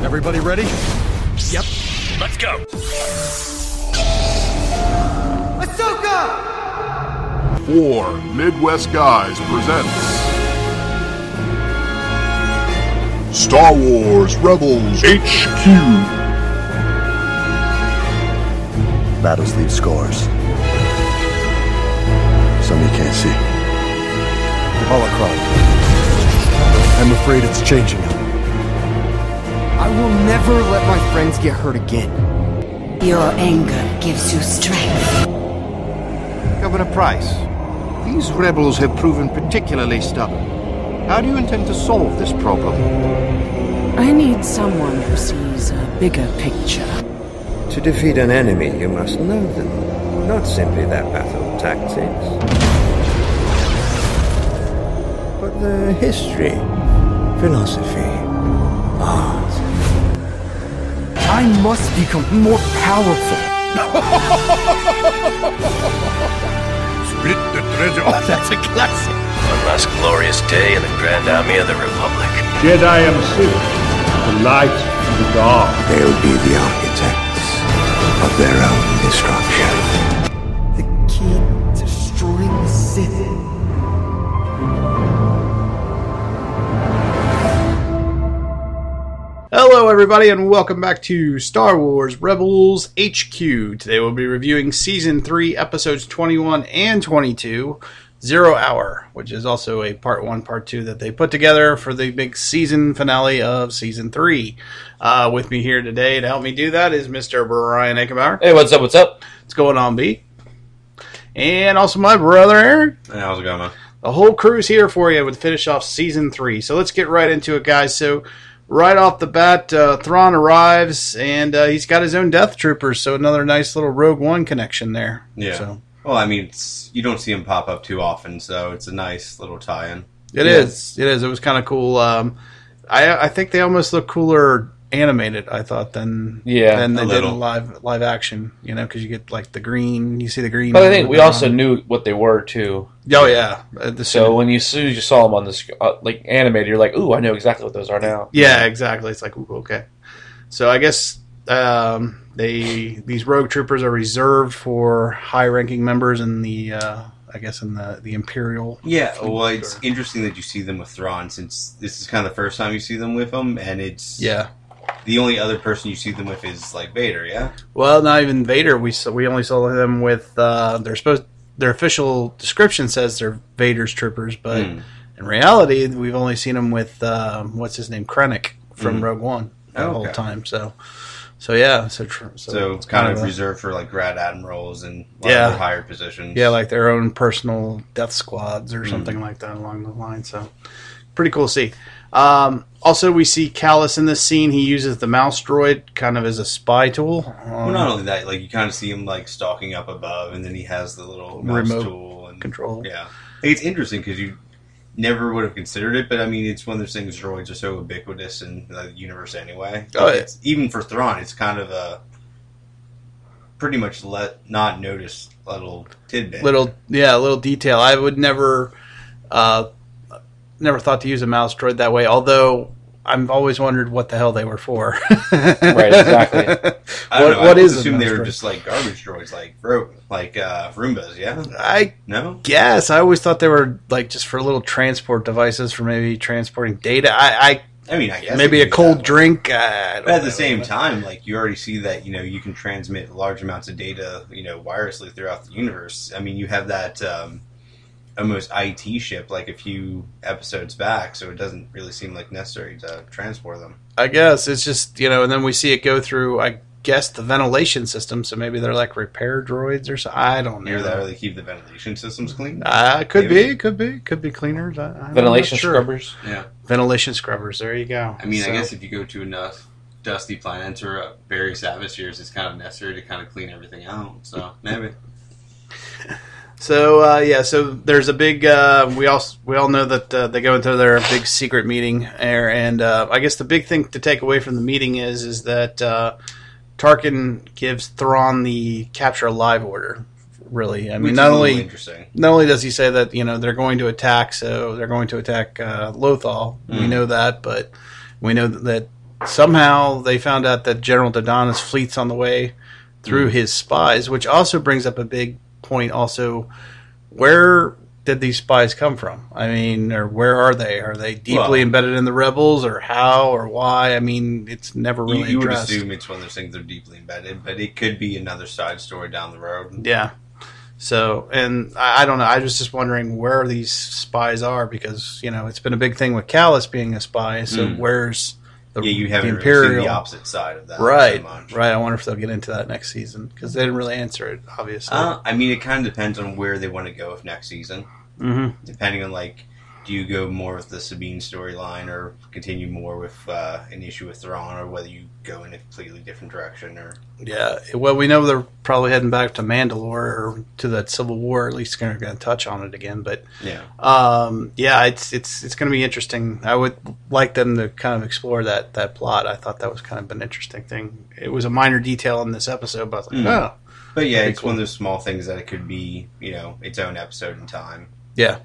Everybody ready? Yep. Let's go. Ahsoka! 4 Midwest Guys presents Star Wars Rebels HQ. Battles leave scars. Some you can't see. Holocron. I'm afraid it's changing him. I will never let my friends get hurt again. Your anger gives you strength. Governor Price, these rebels have proven particularly stubborn. How do you intend to solve this problem? I need someone who sees a bigger picture. To defeat an enemy, you must know them, not simply their battle tactics, but their history, philosophy, art. I must become more powerful. Split the treasure. Oh, that's a classic. One last glorious day in the Grand Army of the Republic. Jedi and Sith, the light and the dark. They'll be the architects of their own destruction. The key to destroying the Sith. Hello everybody and welcome back to Star Wars Rebels HQ. Today we'll be reviewing Season 3, Episodes 21 and 22, 0 Hour, which is also a Part 1, Part 2 that they put together for the big season finale of Season 3. With me here today to help me do that is Mr. Brian Eckenbauer. Hey, what's up, what's up? What's going on, B? And also my brother Aaron. Hey, how's it going, man? The whole crew's here for you to finish off Season 3. So let's get right into it, guys. So right off the bat, Thrawn arrives, and he's got his own Death Troopers, so another nice little Rogue One connection there. Yeah. So. Well, I mean, you don't see him pop up too often, so it's a nice little tie-in. It is. It is. It was kind of cool. I think they almost look cooler animated, I thought, than they did in live action, you know, because you get, like, the green, you see the green. But I think we also knew what they were, too. Oh, yeah. So when you saw them on this, like, animated, you're like, ooh, I know exactly what those are now. Yeah, exactly. It's like, ooh, okay. So I guess these rogue troopers are reserved for high-ranking members in the, the Imperial. Yeah, well, it's interesting that you see them with Thrawn, since this is kind of the first time you see them with him, and it's... Yeah. The only other person you see them with is, like, Vader, yeah? Well, not even Vader. We only saw them with, their official description says they're Vader's troopers, but in reality, we've only seen them with, what's his name, Krennic from Rogue One the whole time, so yeah. So it's kind of reserved for, like, Grad Admirals and other higher positions. Yeah, like their own personal death squads or something like that along the line, so pretty cool to see. Also, we see Kallus in this scene. He uses the mouse droid kind of as a spy tool. Well, not only that, like you kind of see him like stalking up above, and then he has the little mouse remote tool and control. Yeah, it's interesting because you never would have considered it, but I mean, it's one of those things. Droids are so ubiquitous in the universe anyway. It's, even for Thrawn, it's kind of a pretty much not noticed little tidbit. Little detail. I would never thought to use a mouse droid that way, although I've always wondered what the hell they were for. Right, exactly. I don't know. I assume they were droid? Just like garbage droids, like Roombas, yeah? I guess. I always thought they were like just for little transport devices for maybe transporting data. I mean, I guess maybe a cold drink. But at the same time, like you already see that, you know, you can transmit large amounts of data, you know, wirelessly throughout the universe. I mean, you have that almost IT ship like a few episodes back, so it doesn't really seem like necessary to transport them. I guess it's just, you know, and then we see it go through, I guess, the ventilation system, so maybe they're like repair droids or something. I don't know. Hear that, or they keep the ventilation systems clean? Could be cleaners. Ventilation scrubbers? Yeah. Ventilation scrubbers, there you go. I mean, I guess if you go to enough dusty planets or various atmospheres, it's kind of necessary to kind of clean everything out, so maybe. So so there's a big. We all know that they go into their big secret meeting there, and I guess the big thing to take away from the meeting is that Tarkin gives Thrawn the capture alive order. Really, I mean, not only does he say that, you know, they're going to attack, so they're going to attack Lothal. We know that, but we know that somehow they found out that General Dodonna's fleet's on the way through his spies, which also brings up a big point. Also, where did these spies come from? I mean, or where are they? Are they deeply embedded in the rebels, or how, or why? I mean, it's never really you would addressed. assume it's one of those things that are deeply embedded, but it could be another side story down the road. Yeah. So, and I don't know. I was just wondering where these spies are, because it's been a big thing with Kallus being a spy. So where's you haven't the Imperial? Really seen the opposite side of that, right? So much. Right. I wonder if they'll get into that next season, because they didn't really answer it. Obviously, I mean, it kind of depends on where they want to go with next season. Mm-hmm. Depending on do you go more with the Sabine storyline, or continue more with an issue with Thrawn, or whether you go in a completely different direction, or well, we know they're probably heading back to Mandalore, or to that Civil War. At least they're going to touch on it again. But it's going to be interesting. I would like them to kind of explore that plot. I thought that was kind of an interesting thing. It was a minor detail in this episode, but I was like, oh. But yeah, it's one of those small things that it could be, its own episode in time. Yeah.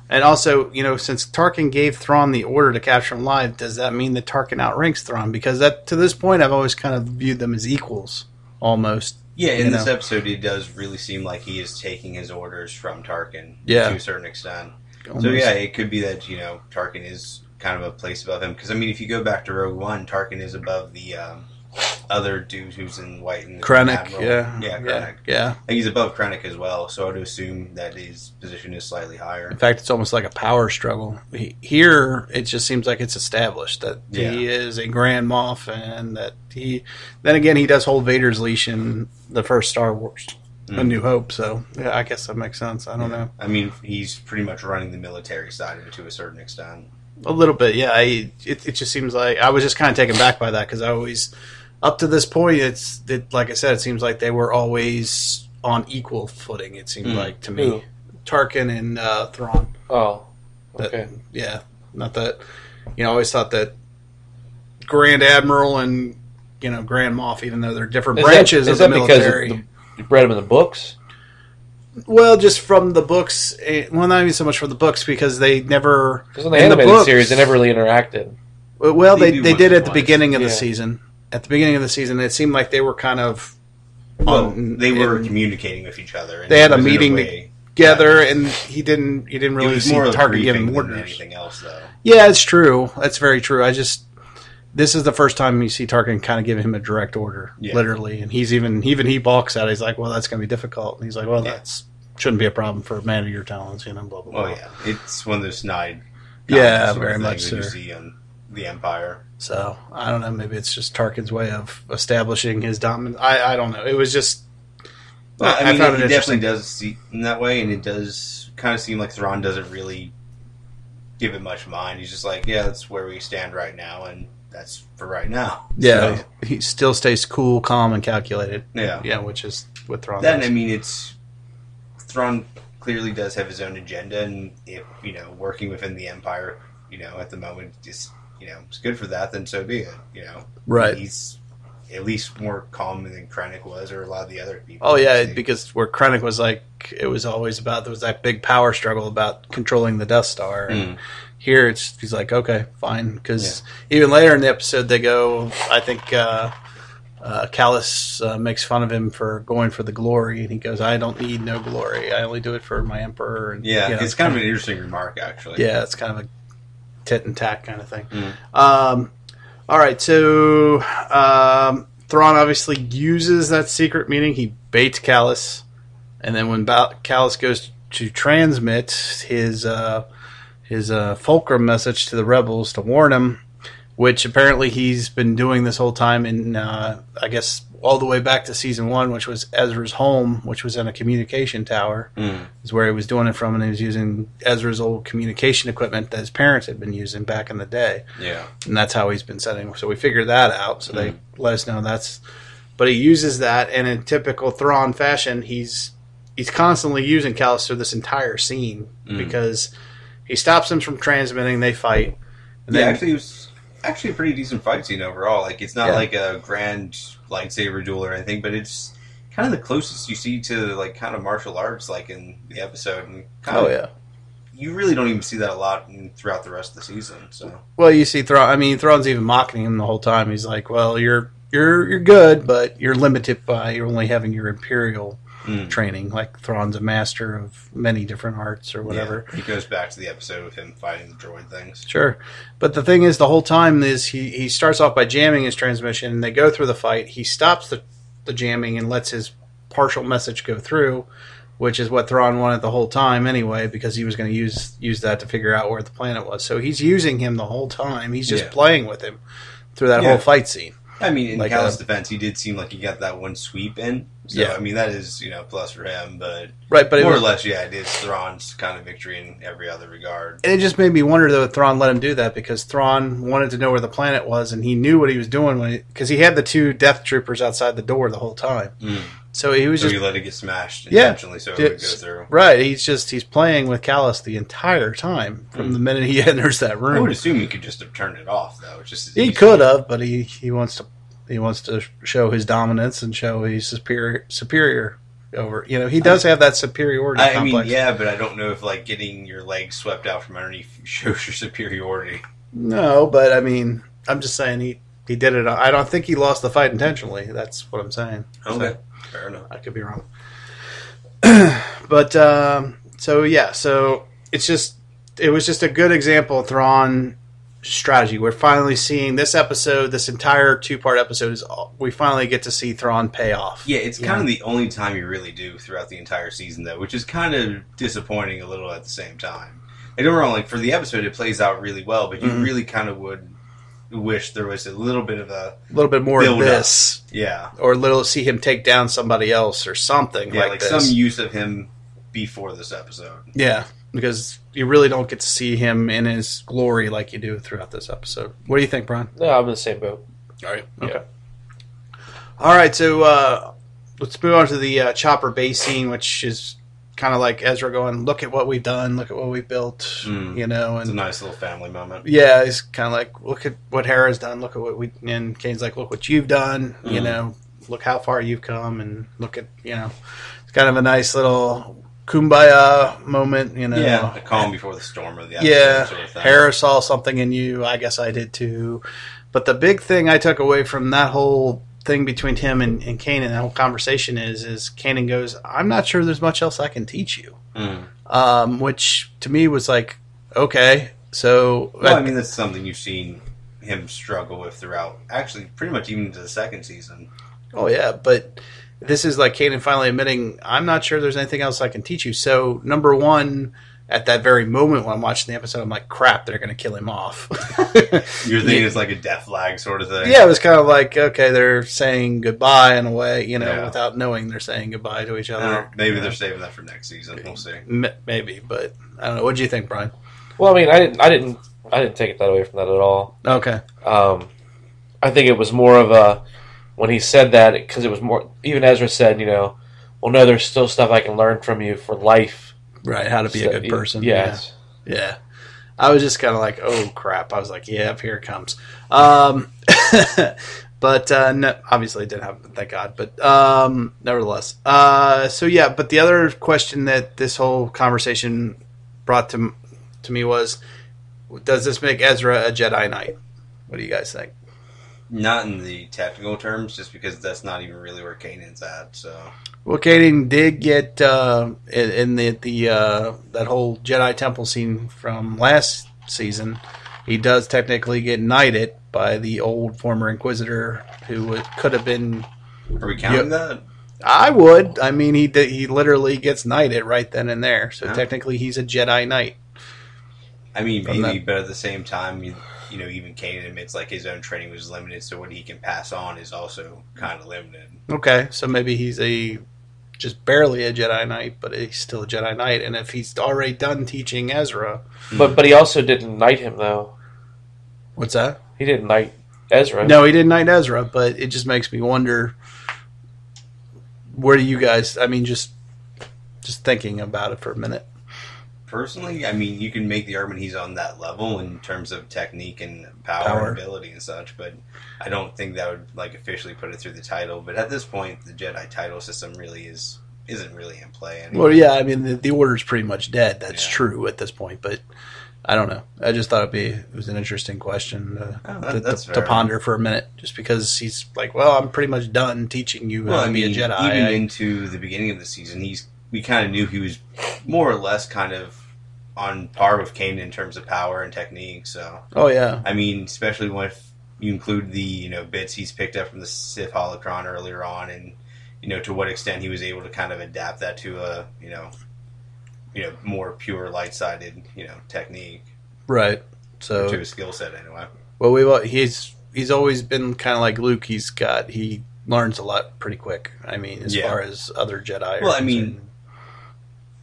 And also, since Tarkin gave Thrawn the order to capture him alive, does that mean that Tarkin outranks Thrawn? Because to this point, I've always kind of viewed them as equals, almost. Yeah, in this episode, it does really seem like he is taking his orders from Tarkin to a certain extent. Almost. So yeah, it could be that, Tarkin is kind of a place above him. Because, I mean, if you go back to Rogue One, Tarkin is above the other dude who's in white. And Krennic, Krennic. Yeah. And he's above Krennic as well, so I would assume that his position is slightly higher. In fact, it's almost like a power struggle. Here, it just seems like it's established that he is a Grand Moff, and that then again, he does hold Vader's leash in the first Star Wars, A New Hope, so yeah, I guess that makes sense. I don't know. I mean, he's pretty much running the military side of it to a certain extent. A little bit, yeah. It just seems like I was just kind of taken back by that, because I always... Up to this point, like I said, it seems like they were always on equal footing, it seemed like to me. Tarkin and Thrawn. Oh, okay. Not that... I always thought that Grand Admiral and, Grand Moff, even though they're different branches of the military... Because you read them in the books? Well, just from the books. Well, not even so much from the books, because they never... Because in the animated series, they never really interacted. Well, they did at the beginning of the season. At the beginning of the season, it seemed like they were kind of... they were communicating with each other. And they had a meeting together, and he didn't really see Tarkin giving orders. Than anything else, though. Yeah, it's true. That's very true. This is the first time you see Tarkin kind of give him a direct order, literally. And he's even he balks at it. He's like, well, that's going to be difficult. And he's like, well, that shouldn't be a problem for a man of your talents, blah, blah, blah. Oh, yeah. It's one of those snide... very much so. You see on the Empire. So, I don't know, maybe it's just Tarkin's way of establishing his dominance. I don't know. It was just... Well, I mean, it definitely does see in that way, and it does kind of seem like Thrawn doesn't really give it much mind. He's just like, yeah, that's where we stand right now, and that's for right now. Yeah, so, he still stays cool, calm, and calculated. Yeah. Yeah, which is what Thrawn does. does. I mean, Thrawn clearly does have his own agenda, and if, working within the Empire, at the moment, just... it's good for that, then so be it, Right. He's at least more calm than Krennic was, or a lot of the other people. Oh, yeah, because where Krennic was it was always about, there was that big power struggle about controlling the Death Star. And here, he's like, okay, fine. Because even later in the episode, they go, I think Kallus makes fun of him for going for the glory, and he goes, I don't need no glory. I only do it for my Emperor. And, it's kind of an interesting remark, actually. Yeah, it's kind of a tit and tack kind of thing. All right, so Thrawn obviously uses that secret meeting. He baits Kallus, and then when Kallus goes to transmit his Fulcrum message to the rebels to warn them, which apparently he's been doing this whole time in, I guess, all the way back to season 1, which was Ezra's home, which was in a communication tower, is where he was doing it from, and he was using Ezra's old communication equipment that his parents had been using back in the day. Yeah. And that's how he's been setting. So we figured that out, so they let us know that's... But he uses that, and in typical Thrawn fashion, he's constantly using Kallus through this entire scene, because he stops him from transmitting, they fight. And then, actually, it was actually a pretty decent fight scene overall. Like, it's not like a grand lightsaber duel or anything, but it's kind of the closest you see to, like, kind of martial arts, like, in the episode. And kind of you really don't even see that a lot throughout the rest of the season. So, well, you see Thrawn. I mean, Thrawn's even mocking him the whole time. He's like, "Well, you're good, but you're limited by only having your Imperial training. Like Thrawn's a master of many different arts or whatever." Yeah, he goes back to the episode of him fighting the droid things. Sure, but the thing is, the whole time is he starts off by jamming his transmission, and they go through the fight. He stops the jamming and lets his partial message go through, which is what Thrawn wanted the whole time anyway, because he was going to use that to figure out where the planet was. So he's using him the whole time. He's just playing with him through that whole fight scene. I mean, in Kallus' defense, he did seem like he got that one sweep in. So, I mean, that is, plus for him. But more or less, it is Thrawn's kind of victory in every other regard. And it just made me wonder, though, if Thrawn let him do that, because Thrawn wanted to know where the planet was, and he knew what he was doing because he had the 2 Death Troopers outside the door the whole time. So he was he let it get smashed intentionally so it would go through. Right. He's playing with Kallus the entire time from the minute he enters that room. I would assume he could just have turned it off, though. He could have, but he wants to show his dominance and show he's superior over. He does have that superiority complex. I mean, but I don't know if getting your legs swept out from underneath shows your superiority. No, but I mean, I'm just saying he did it. I don't think he lost the fight intentionally. That's what I'm saying. Okay. So, fair enough. I could be wrong. But so it was just a good example of Thrawn strategy. We're finally seeing this episode, this entire 2-part episode we finally get to see Thrawn pay off. Yeah, it's kind of the only time you really do throughout the entire season, though, which is kind of disappointing a little at the same time. I don't know, for the episode it plays out really well, but you really kind of would wish there was a little bit more of this. Yeah. Or see him take down somebody else or something like this. Some use of him before this episode. Yeah, because you really don't get to see him in his glory like you do throughout this episode. What do you think, Brian? No, I'm in the same boat. All right. Okay. All right, so let's move on to the Chopper base scene, which is kind of like Ezra going, "Look at what we've done, look at what we built," and it's a nice little family moment. Yeah, it's kind of like, "Look at what Hera's done, look at what and Kane's like, "Look what you've done, look how far you've come, and look at, it's kind of a nice little kumbaya moment, Yeah, the calm before the storm of the episode sort of thing. Hera saw something in you, I guess I did too. But the big thing I took away from that whole thing between him and Kanan, that whole conversation is Kanan goes, "I'm not sure there's much else I can teach you," which to me was like, okay, so that's something you've seen him struggle with throughout, actually pretty much even into the second season. Oh yeah, but this is like Kanan finally admitting, "I'm not sure there's anything else I can teach you." So number one, at that very moment when I'm watching the episode, I'm like, crap, they're going to kill him off. You're thinking it's like a death flag sort of thing? Yeah, it was kind of like, okay, they're saying goodbye in a way, without knowing they're saying goodbye to each other. Maybe they're saving that for next season. We'll see. Maybe, but I don't know. What do you think, Brian? Well, I mean, I didn't take it that away from that at all. Okay. I think it was more of a, when he said that, because it was more, even Ezra said, well, no, there's still stuff I can learn from you for life. Right, how to be a good person. Yes. Yeah. I was just kind of like, oh, crap. I was like, yeah, here it comes. But no, obviously it didn't happen, thank God. But nevertheless. But the other question that this whole conversation brought to me was, does this make Ezra a Jedi Knight? What do you guys think? Not in the technical terms, just because that's not even really where Kanan's at. So, well, Kanan did get in the that whole Jedi Temple scene from last season. He does technically get knighted by the old former Inquisitor who could have been. Are we counting that? I would. I mean, he literally gets knighted right then and there. So technically, he's a Jedi Knight. I mean, maybe, but at the same time, even Kanan admits like his own training was limited, so what he can pass on is also kind of limited. Okay, so maybe he's just barely a Jedi Knight, but he's still a Jedi Knight. And if he's already done teaching Ezra, but he also didn't knight him though. What's that? He didn't knight Ezra. No, he didn't knight Ezra, but it just makes me wonder. Where do you guys? I mean, just thinking about it for a minute. Personally, I mean, you can make the argument he's on that level in terms of technique and power. And ability and such, but I don't think that would officially put it through the title. But at this point, the Jedi title system really is isn't really in play anymore. Well, yeah, I mean, the Order's pretty much dead. That's true at this point, but I don't know. I just thought it was an interesting question to ponder for a minute, just because he's like, well, I'm pretty much done teaching you how to be a Jedi. Even into the beginning of the season, we kind of knew he was more or less kind of on par with Kanan in terms of power and technique. So, oh yeah, I mean, especially when you include the bits he's picked up from the Sith holocron earlier on, and to what extent he was able to kind of adapt that to a more pure light-sided technique, right? So to his skill set anyway. Well, he's always been kind of like Luke. He learns a lot pretty quick. I mean, as far as other Jedi. Well, I mean,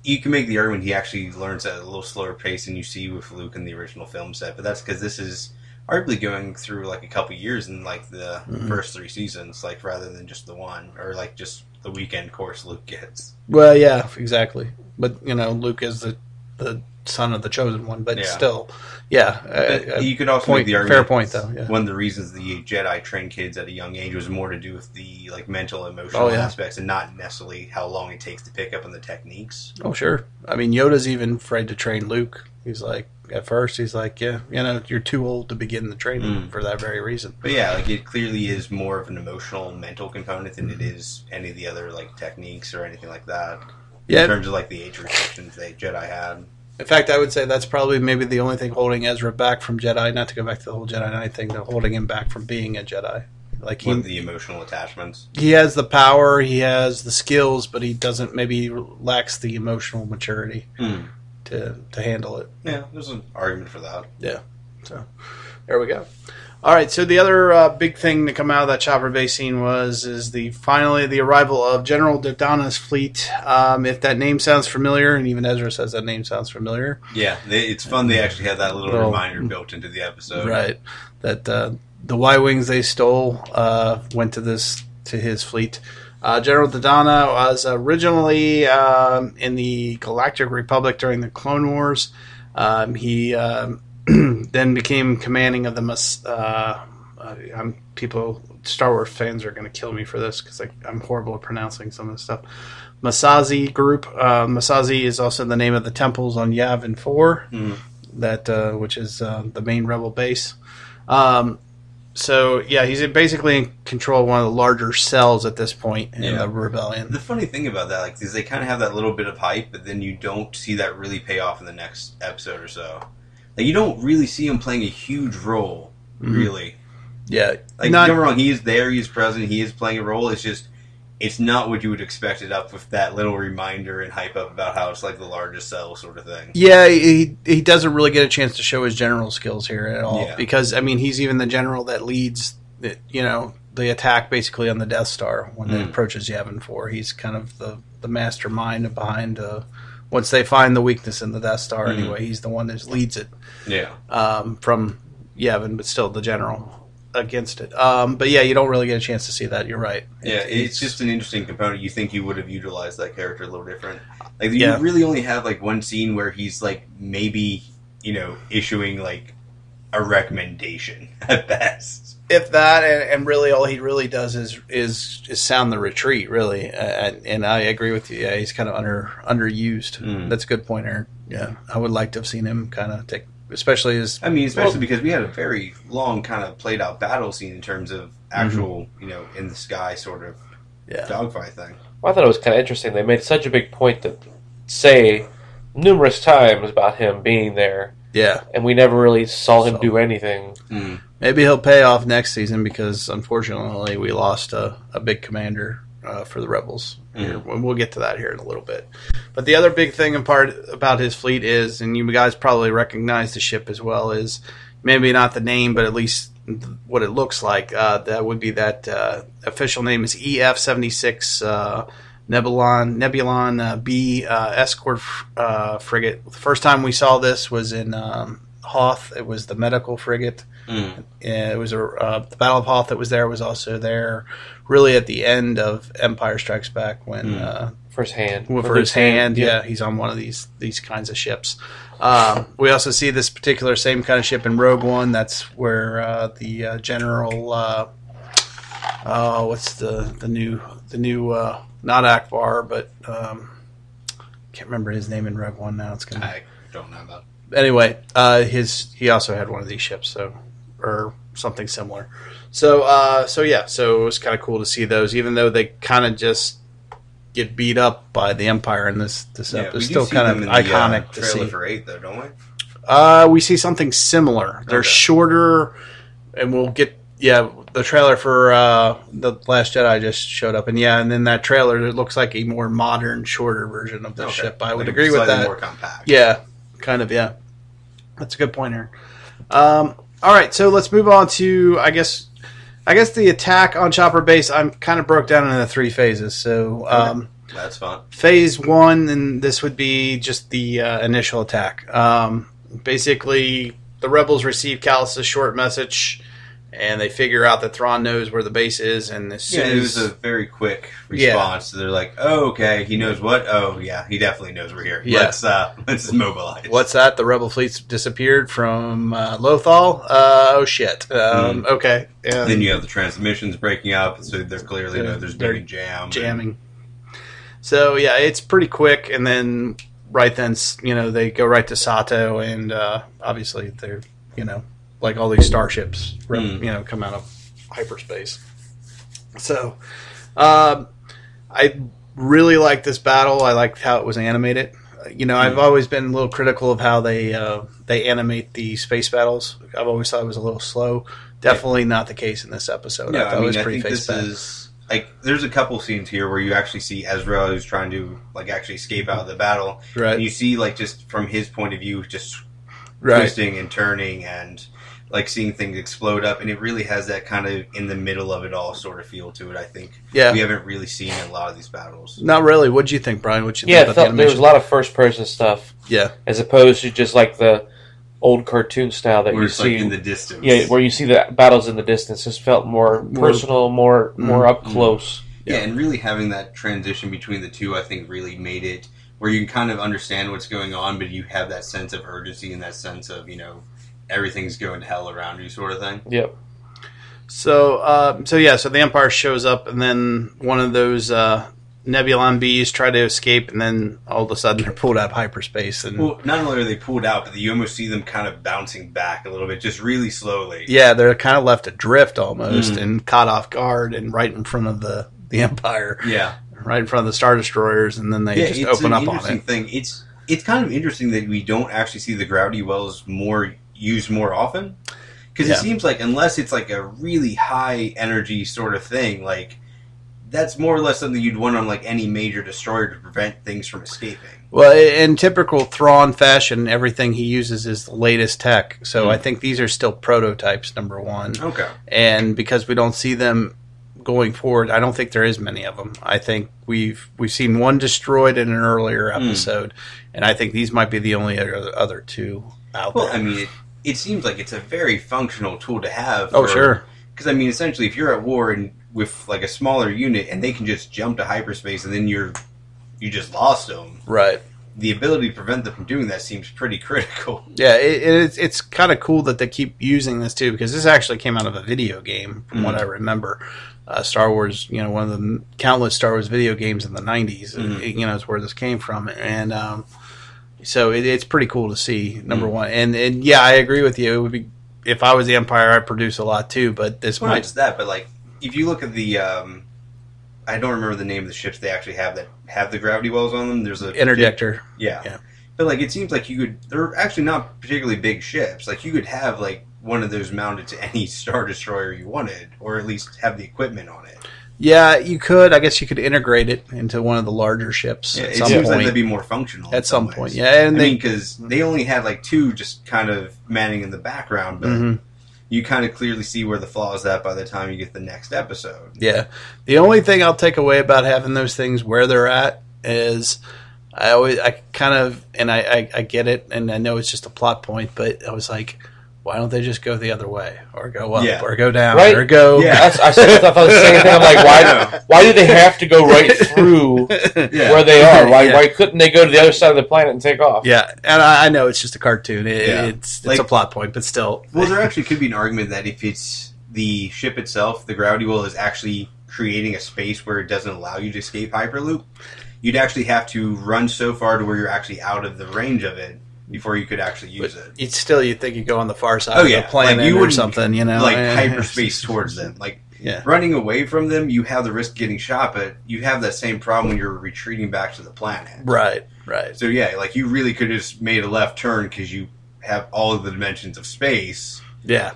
you can make the argument he actually learns at a little slower pace than you see with Luke in the original film set, but that's because this is arguably going through like a couple years in like the first 3 seasons, like rather than just the one, or like just the weekend course Luke gets. Well, yeah, exactly. But Luke is the son of the chosen one, but still, yeah. You could also make the argument. Fair point, though. Yeah. One of the reasons the Jedi trained kids at a young age was more to do with the like mental, emotional aspects, and not necessarily how long it takes to pick up on the techniques. Oh, sure. I mean, Yoda's even afraid to train Luke. He's like, at first, he's like, yeah, you're too old to begin the training for that very reason. But yeah, like it clearly is more of an emotional, mental component than it is any of the other like techniques or anything like that. Yeah. In terms of like the age restrictions that Jedi had. In fact, I would say that's probably maybe the only thing holding Ezra back from Jedi. Not to go back to the whole Jedi Knight thing, but holding him back from being a Jedi. Like the emotional attachments. He has the power, he has the skills, but he doesn't. Maybe he lacks the emotional maturity to handle it. Yeah, there's an argument for that. Yeah. So there we go. All right. So the other big thing to come out of that chopper base scene is finally the arrival of General Dodonna's fleet. If that name sounds familiar, and even Ezra says that name sounds familiar. Yeah, it's fun. They actually had that little reminder built into the episode, right? That the Y-wings they stole went to his fleet. General Dodonna was originally in the Galactic Republic during the Clone Wars. He then became commanding of the Star Wars fans are going to kill me for this because I'm horrible at pronouncing some of this stuff. Masazi group. Masazi is also the name of the temples on Yavin 4, which is the main rebel base. So yeah, he's basically in control of one of the larger cells at this point in the rebellion. The funny thing about that, is they kind of have that little bit of hype, but then you don't see that really pay off in the next episode or so. Like, you don't really see him playing a huge role, really. Yeah. Like, don't get me wrong, he is there, he is present, he is playing a role. It's just, it's not what you would expect it up with that little reminder and hype up about how it's like the largest cell sort of thing. Yeah, he doesn't really get a chance to show his general skills here at all. Yeah. Because, I mean, he's even the general that leads, the attack basically on the Death Star when it approaches Yavin 4. He's kind of the mastermind behind once they find the weakness in the Death Star, anyway, he's the one that leads it. Yeah. From Yavin, but still the general against it. But yeah, you don't really get a chance to see that. You're right. Yeah, it's just an interesting component. You think you would have utilized that character a little different. Like, you really only have like one scene where he's like maybe, issuing like a recommendation at best. If that, and really all he really does is sound the retreat, really. And I agree with you. Yeah, he's kind of underused. That's a good point, Aaron. Yeah, I would like to have seen him kind of take, especially because we had a very long kind of played out battle scene in terms of actual, in the sky sort of dogfight thing. Well, I thought it was kind of interesting. They made such a big point to say numerous times about him being there. Yeah. And we never really saw him do anything. Maybe he'll pay off next season because, unfortunately, we lost a big commander for the Rebels. We'll get to that here in a little bit. But the other big thing about his fleet is, and you guys probably recognize the ship as well, is maybe not the name, but at least what it looks like. That would be that official name is EF-76 Nebulon B escort frigate. The first time we saw this was in Hoth. It was the medical frigate. It was the Battle of Hoth that was there. Was also there really at the end of Empire Strikes Back when for his hand. For his hand, yeah, he's on one of these kinds of ships. We also see this particular same kind of ship in Rogue One. That's where the General what's the new not Akbar, but can't remember his name in Rogue One now. I don't know about. Anyway, he also had one of these ships, or something similar. So it was kind of cool to see those, even though they kind of just get beat up by the Empire in this episode. It's still kind of iconic to see. For 8, though, don't we? We see something similar. They're shorter, and we'll get the trailer for The Last Jedi just showed up, and then that trailer, it looks like a more modern, shorter version of the ship. I would agree with that. More compact. Yeah, kind of. Yeah, that's a good point, Aaron. All right, so let's move on to I guess the attack on Chopper Base. I'm kind of broke down into 3 phases. So that's fun. Phase 1, and this would be just the initial attack. Basically, the rebels receive Kallus' short message, and they figure out that Thrawn knows where the base is. And as soon it was a very quick response. So they're like, "Oh, okay, he knows what? Oh, yeah, he definitely knows we're here. Yeah. Let's mobilize." What's that? The rebel fleet's disappeared from Lothal. Oh shit. Okay. And then you have the transmissions breaking up, so they're clearly know there's big jamming. So yeah, it's pretty quick, and then right then, they go right to Sato, and obviously they're like all these starships, come out of hyperspace. So, I really like this battle. I liked how it was animated. I've always been a little critical of how they animate the space battles. I've always thought it was a little slow. Definitely not the case in this episode. No, I thought it was I pretty think this face-bad. is like there's a couple scenes here where you actually see Ezra who's trying to actually escape out of the battle, right? And you see just from his point of view, just twisting and turning and seeing things explode up, and it really has that kind of in the middle of it all sort of feel to it. I think we haven't really seen in a lot of these battles. Not really. What'd you think, Brian? What'd you think about the animation? There was a lot of first person stuff. Yeah, as opposed to just like the old cartoon style that you see in the distance. Yeah, where you see the battles in the distance. Just felt more personal, more up close. Yeah, and really having that transition between the two, I think, really made it where you can kind of understand what's going on, but you have that sense of urgency and that sense of everything's going to hell around you, sort of thing. Yep. So the Empire shows up, and then one of those Nebulon bees try to escape, and then all of a sudden they're pulled out of hyperspace. And not only are they pulled out, but you almost see them kind of bouncing back a little bit, just really slowly. Yeah, they're kind of left adrift almost, and caught off guard, and right in front of the Empire. Yeah, right in front of the Star Destroyers, and then they just open up on it. Thing. It's kind of interesting that we don't actually see the gravity wells used more often, because it seems like unless it's like a really high energy sort of thing, that's more or less something you'd want on any major destroyer to prevent things from escaping. Well, in typical Thrawn fashion, everything he uses is the latest tech. So I think these are still prototypes, number one. Okay. And because we don't see them going forward, I don't think there is many of them. I think we've seen one destroyed in an earlier episode, and I think these might be the only other two out there. Well, I mean, it seems like it's a very functional tool to have. Sure. Because, I mean, essentially, if you're at war and with a smaller unit and they can just jump to hyperspace and then you just lost them. Right. The ability to prevent them from doing that seems pretty critical. Yeah, it's kind of cool that they keep using this, too, because this actually came out of a video game, from what I remember. Star Wars, one of the countless Star Wars video games in the 90s, is where this came from. And so it's pretty cool to see, number one. And yeah, I agree with you. It would be, if I was the Empire, I'd produce a lot, too, but this might... Not just that, but, if you look at the... I don't remember the name of the ships they actually have that have the gravity wells on them. There's a... Interdictor. Yeah. But, it seems like you could... They're actually not particularly big ships. You could have, one of those mounted to any Star Destroyer you wanted, or at least have the equipment on it. Yeah, you could. I guess you could integrate it into one of the larger ships at some point. It seems like that'd be more functional. At some point, yeah. And because they only had, two just kind of manning in the background, but... You kind of clearly see where the flaw is at by the time you get the next episode. Yeah. The only thing I'll take away about having those things where they're at is I get it, and I know it's just a plot point, but I was like, why don't they just go the other way, or go up, or go down, or go? Yeah, I thought the same thing. I'm like, why do they have to go right through where they are? Why couldn't they go to the other side of the planet and take off? Yeah, and I know it's just a cartoon. It's a plot point, but still. Well, there actually could be an argument that if it's the ship itself, the gravity well, is actually creating a space where it doesn't allow you to escape Hyperloop, you'd actually have to run so far to where you're actually out of the range of it before you could actually use it. You'd think you'd go on the far side of the planet like you or something, you know? Like hyperspace towards them. Like, running away from them, you have the risk of getting shot, but you have that same problem when you're retreating back to the planet. Right. So yeah, like you really could have just made a left turn because you have all of the dimensions of space. Yeah.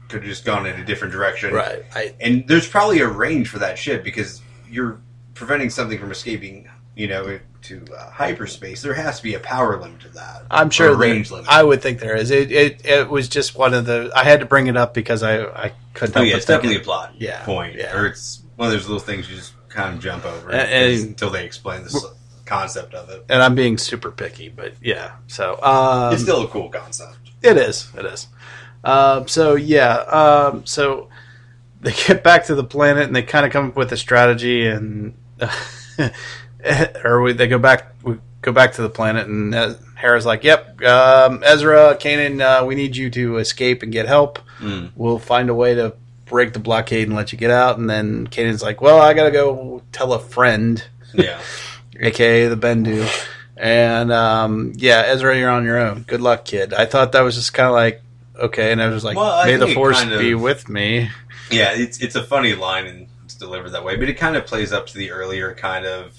Could have just gone in a different direction. Right. And there's probably a range for that ship because you're preventing something from escaping, to hyperspace. There has to be a power limit to that. I'm sure range limit. I would think there is. It was just one of the. I had to bring it up because I couldn't. Oh yeah, it's definitely a plot point. Yeah. Or it's one of those little things you just kind of jump over until they explain the concept of it. And I'm being super picky, but yeah. So it's still a cool concept. It is. So they get back to the planet and they kind of come up with a strategy, and they go back to the planet, and Hera's like, "Yep, Ezra, Kanan, we need you to escape and get help. We'll find a way to break the blockade and let you get out." And then Kanan's like, "Well, I gotta go tell a friend." Yeah. AKA the Bendu. And Ezra, you're on your own. Good luck, kid. I thought that was just kind of like, okay, and I was like, may the force be with me. Yeah, it's a funny line and it's delivered that way, but it kind of plays up to the earlier kind of,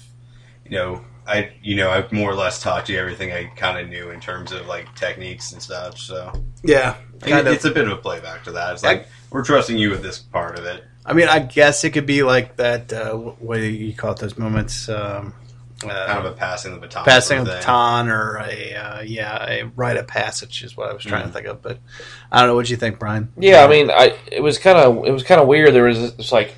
I've more or less taught you everything I kind of knew in terms of like techniques and stuff. So yeah, it's a bit of a playback to that. It's like we're trusting you with this part of it. I mean, I guess it could be like that. What do you call it? Those moments. Kind of a passing the baton. Passing the baton, or a rite of passage is what I was trying to think of. But I don't know. What do you think, Brian? Yeah, I mean, it was kind of weird. There was this like,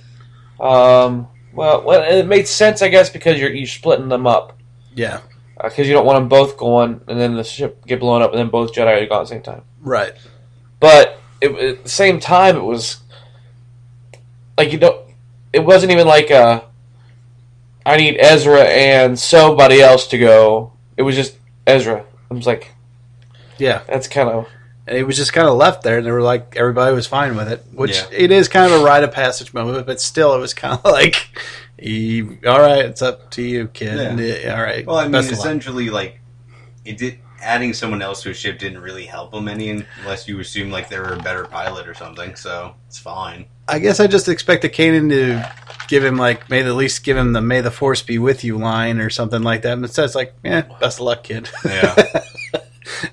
well, it made sense, I guess, because you're splitting them up. Yeah, because you don't want them both going, and then the ship get blown up, and then both Jedi are gone at the same time. Right. But at the same time, it was like it wasn't even like I need Ezra and somebody else to go. It was just Ezra. I was like, yeah, that's kind of. And it was just kind of left there, and they were like, everybody was fine with it, which it is kind of a rite of passage moment, but still, it was kind of like, all right, it's up to you, kid. Yeah. All right. Well, I mean, essentially, like, adding someone else to a ship didn't really help them any, unless you assume like they were a better pilot or something. So it's fine. I guess I just expected Kanan to give him at least give him the "May the Force be with you" line or something like that. And it says like, best of luck, kid. Yeah.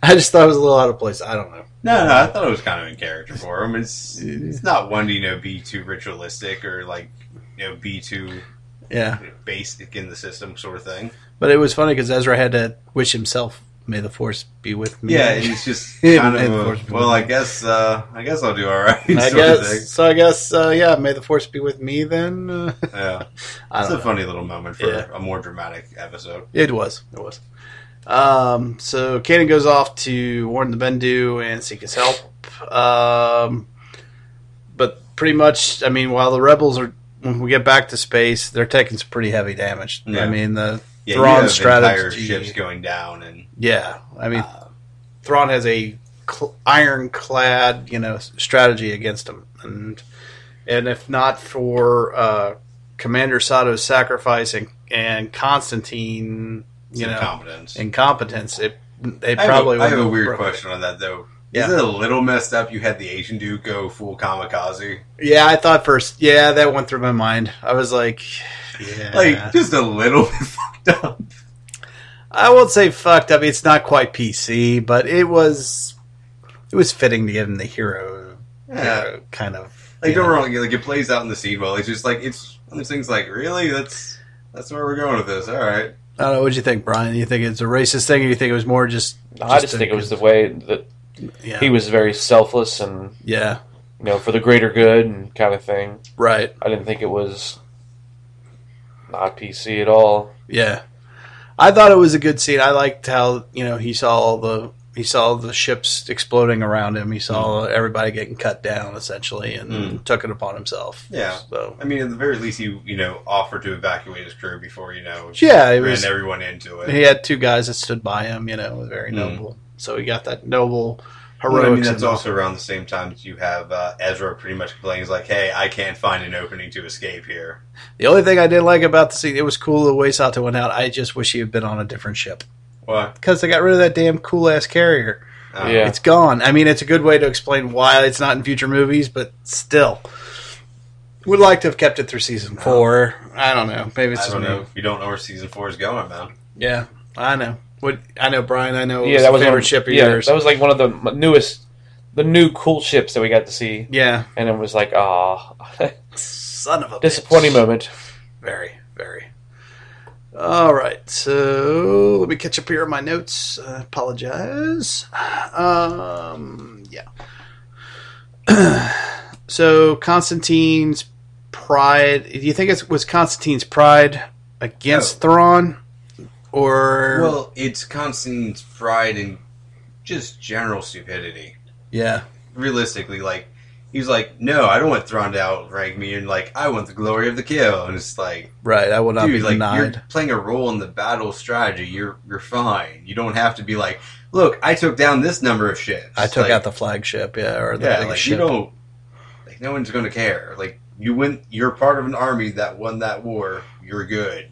I just thought it was a little out of place. I don't know. No, I thought it was kind of in character for him. It's not one to be too ritualistic or like be too basic in the system sort of thing. But it was funny because Ezra had to wish himself, "May the Force be with me." Yeah, he's just kind of I guess I'll do all right. I guess may the Force be with me then. Yeah, it's a funny little moment for a more dramatic episode. It was. So Kanan goes off to warn the Bendu and seek his help. But pretty much, I mean, while the rebels when we get back to space, they're taking some pretty heavy damage. Yeah. I mean, the Thrawn strategy, entire ships going down, and I mean, Thrawn has a ironclad, strategy against them, and if not for Commander Sato's sacrifice and Constantine, incompetence, they probably. I have a weird question on that though. Yeah. Isn't it a little messed up? You had the Asian dude go full kamikaze. Yeah, I thought first. Yeah, that went through my mind. I was like, just a little bit fucked up. I won't say fucked up. It's not quite PC, but it was fitting to give him the hero kind of. Don't get me wrong. Like it plays out in the scene well. It's just like it's one of those things. Like really, that's where we're going with this. All right. I don't know. What do you think, Brian? Do you think it's a racist thing, or do you think it was more just? I just think it was the way that. Yeah. He was very selfless and for the greater good and kind of thing. Right. I didn't think it was not PC at all. Yeah, I thought it was a good scene. I liked how he saw the ships exploding around him. He saw everybody getting cut down essentially, and took it upon himself. Yeah. So I mean, at the very least, he offered to evacuate his crew before ran everyone into it. He had two guys that stood by him. Very noble. So he got that noble heroics. Well, I mean, that's also around the same time that you have Ezra pretty much complaining, like, hey, I can't find an opening to escape here. The only thing I didn't like about the scene, it was cool the way Sato went out. I just wish he had been on a different ship. Why? Because they got rid of that damn cool-ass carrier. Yeah. It's gone. I mean, it's a good way to explain why it's not in future movies, but still. Would like to have kept it through season 4. I don't know. Maybe it's I don't know. You don't know where season 4 is going, man. Yeah, I know. I know, Brian. I know. Yeah, that was favorite ship of yours. That was like one of the newest, the new cool ships that we got to see. Yeah, and it was like, son of a disappointing moment. Very, very. All right, so let me catch up here on my notes. I apologize. Yeah. So Constantine's pride. Do you think it was Constantine's pride against Thrawn, or? Well, it's Constantine's pride and just general stupidity. Yeah. Realistically, like he was like, "No, I don't want Thrawn to outrank me," and like, "I want the glory of the kill," and it's like, right, I will not be denied. You're playing a role in the battle strategy. You're fine. You don't have to be like, "Look, I took down this number of ships. I took out the flagship." Yeah, or the like ship. You don't. Like, no one's going to care. Like, you win. You're part of an army that won that war. You're good.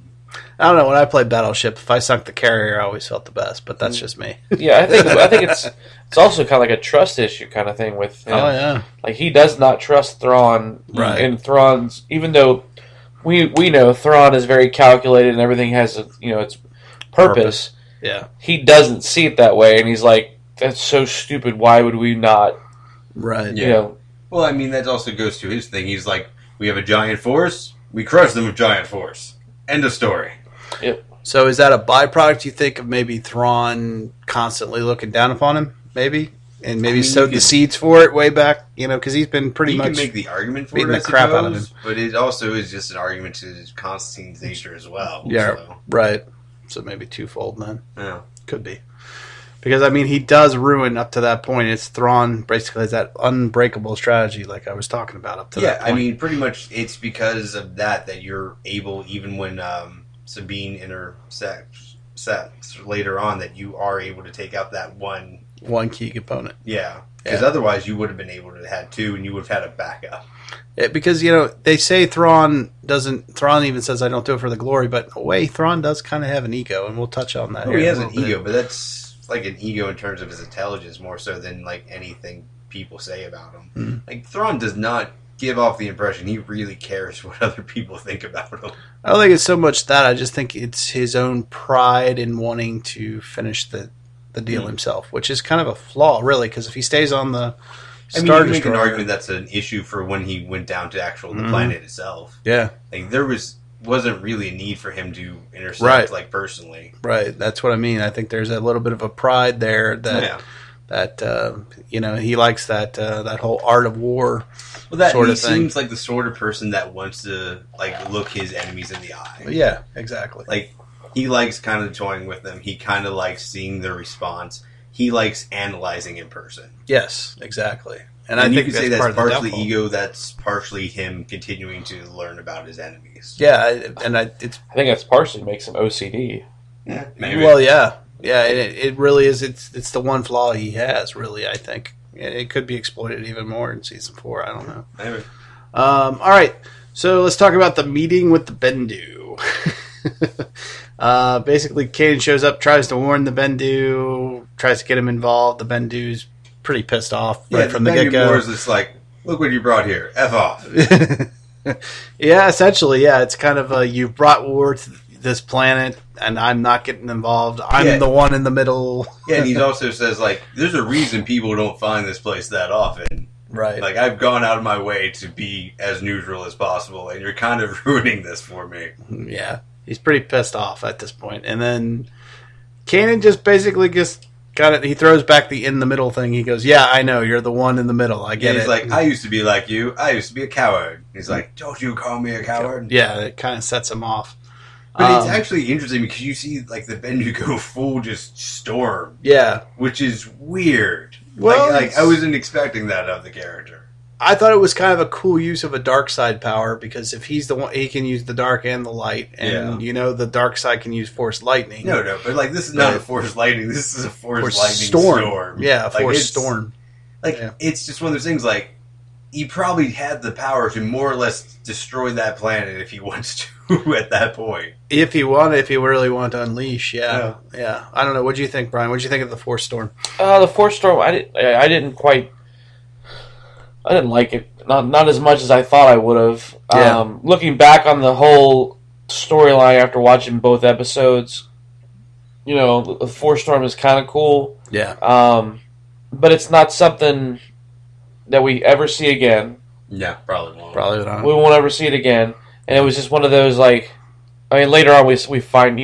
I don't know. When I played Battleship, if I sunk the carrier, I always felt the best. But that's just me. Yeah, I think it's also kind of like a trust issue kind of thing with him. Oh yeah, like he does not trust Thrawn, right? And Thrawn's, even though we know Thrawn is very calculated and everything has its purpose. Yeah, he doesn't see it that way, and he's like, "That's so stupid. Why would we not?" Right. You know. Well, I mean, that also goes to his thing. He's like, we have a giant force. We crush them with giant force. End of story. Yep. So is that a byproduct, you think, of maybe Thrawn constantly looking down upon him? Maybe? And maybe sowed the seeds for it way back? Because he's been pretty much... You can make the argument for beating it, the crap out of him. But it also is just an argument to Constantine's nature as well. Yeah, so. right. So maybe twofold, then. Yeah. Could be. Because, I mean, he does ruin up to that point. It's Thrawn basically has that unbreakable strategy like I was talking about up to that point. Yeah, I mean, pretty much it's because of that you're able, even when Sabine intersects later on, that you are able to take out that one key component. Yeah, because otherwise you would have been able to have 2 and you would have had a backup. Yeah, because, they say Thrawn even says, I don't do it for the glory, but in a way, Thrawn does kind of have an ego, and we'll touch on that here. He has an ego, but that's like an ego in terms of his intelligence more so than like anything people say about him. Mm. Like Thrawn does not give off the impression he really cares what other people think about him. I don't think it's so much that. I just think it's his own pride in wanting to finish the deal himself, which is kind of a flaw, really, because if he stays on the Star you can make Destroyer, an argument that's an issue for when he went down to the planet itself. Yeah. Like there wasn't really a need for him to intersect, like, personally. Right, that's what I mean. I think there's a little bit of a pride there that he likes that whole art of war sort of thing. He seems like the sort of person that wants to, like, look his enemies in the eye. Yeah, exactly. Like, he likes kind of toying with them. He kind of likes seeing their response. He likes analyzing in person. Yes, exactly. And I you think could say that's partially downfall. ego. That's partially him continuing to learn about his enemies. Yeah, I think that's partially makes him OCD. Yeah, maybe. Well, yeah. It really is. It's the one flaw he has. Really, I think it could be exploited even more in season 4. I don't know. Maybe. All right, so let's talk about the meeting with the Bendu. Basically, Kanan shows up, tries to warn the Bendu, tries to get him involved. The Bendu's pretty pissed off right from the get-go. Is just like, look what you brought here. F off. Yeah, essentially, yeah. It's kind of you've brought war to this planet, and I'm not getting involved. I'm the one in the middle. Yeah, and he also says, like, there's a reason people don't find this place that often. Right. Like, I've gone out of my way to be as neutral as possible, and you're kind of ruining this for me. Yeah. He's pretty pissed off at this point. And then Kanan just basically he throws back the in the middle thing. He goes, yeah, I know, you're the one in the middle. I get it. He's like, I used to be like you. I used to be a coward. He's like, don't you call me a coward? Yeah, it kind of sets him off. But it's actually interesting because you see, like, the Bendu go full just storm. Yeah. Which is weird. Well, like I wasn't expecting that of the character. I thought it was kind of a cool use of a dark side power, because if he's the one, he can use the dark and the light, and the dark side can use force lightning. No, but like this is not a force lightning. This is a force lightning storm. Yeah, a force storm. Like it's just one of those things. Like he probably had the power to more or less destroy that planet if he wants to at that point. If he really wanted to unleash, yeah. I don't know. What do you think, Brian? What do you think of the force storm? The force storm, I didn't like it. Not as much as I thought I would have. Yeah. Looking back on the whole storyline after watching both episodes, the force storm is kind of cool. Yeah. But it's not something that we ever see again. Yeah, probably won't. Probably not. We won't ever see it again. And it was just one of those, like, I mean, later on we find,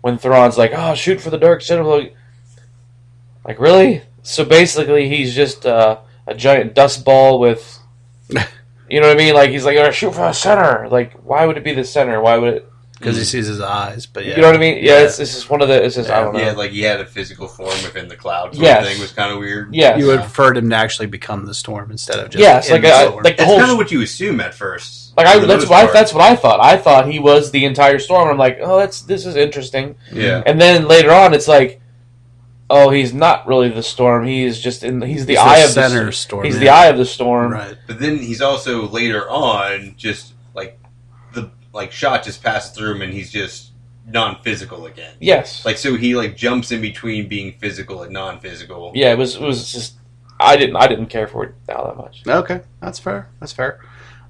when Thrawn's like, oh, shoot for the dark center. Like, really? So basically he's just a giant dust ball with, you know what I mean? Like, he's like, oh, shoot for the center. Like, why would it be the center? Why would it? Because he sees his eyes, but yeah. You know what I mean? Yeah, it's just one of the, it's just, I don't know. Yeah, like he had a physical form within the cloud sort of thing was kind of weird. Yes. You would prefer him to actually become the storm instead of just like the whole... That's kind of what you assume at first. Like, that's what I thought. I thought he was the entire storm. I'm like, oh, this is interesting. Yeah. And then later on, it's like, oh, he's not really the storm. He's just he's the eye of the storm. He's the eye of the storm. Right. But then he's also later on just like shot just passed through him and he's just non-physical again. Yes. Like so he like jumps in between being physical and non-physical. Yeah, it was just I didn't care for it all that much. Okay, that's fair.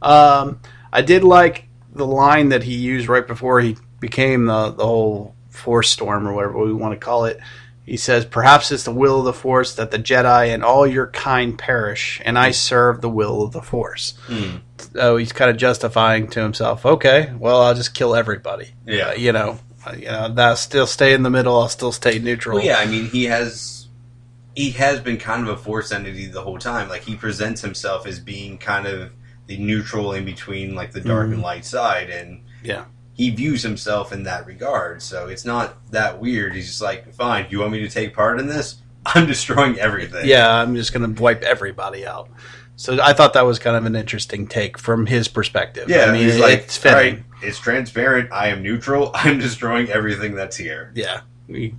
I did like the line that he used right before he became the whole Force Storm or whatever we want to call it. He says, perhaps it's the will of the Force that the Jedi and all your kind perish, and I serve the will of the Force. So he's kind of justifying to himself, okay, well, I'll just kill everybody. Yeah. I'll still stay in the middle, I'll still stay neutral. Well, yeah, I mean, he has been kind of a Force entity the whole time. Like, he presents himself as being kind of the neutral in between, like, the dark and light side, and he views himself in that regard, so it's not that weird. He's just like, fine, you want me to take part in this? I'm destroying everything. Yeah, I'm just going to wipe everybody out. So I thought that was kind of an interesting take from his perspective. Yeah, I mean, he's like, it's fitting. Right, it's transparent, I am neutral, I'm destroying everything that's here. Yeah,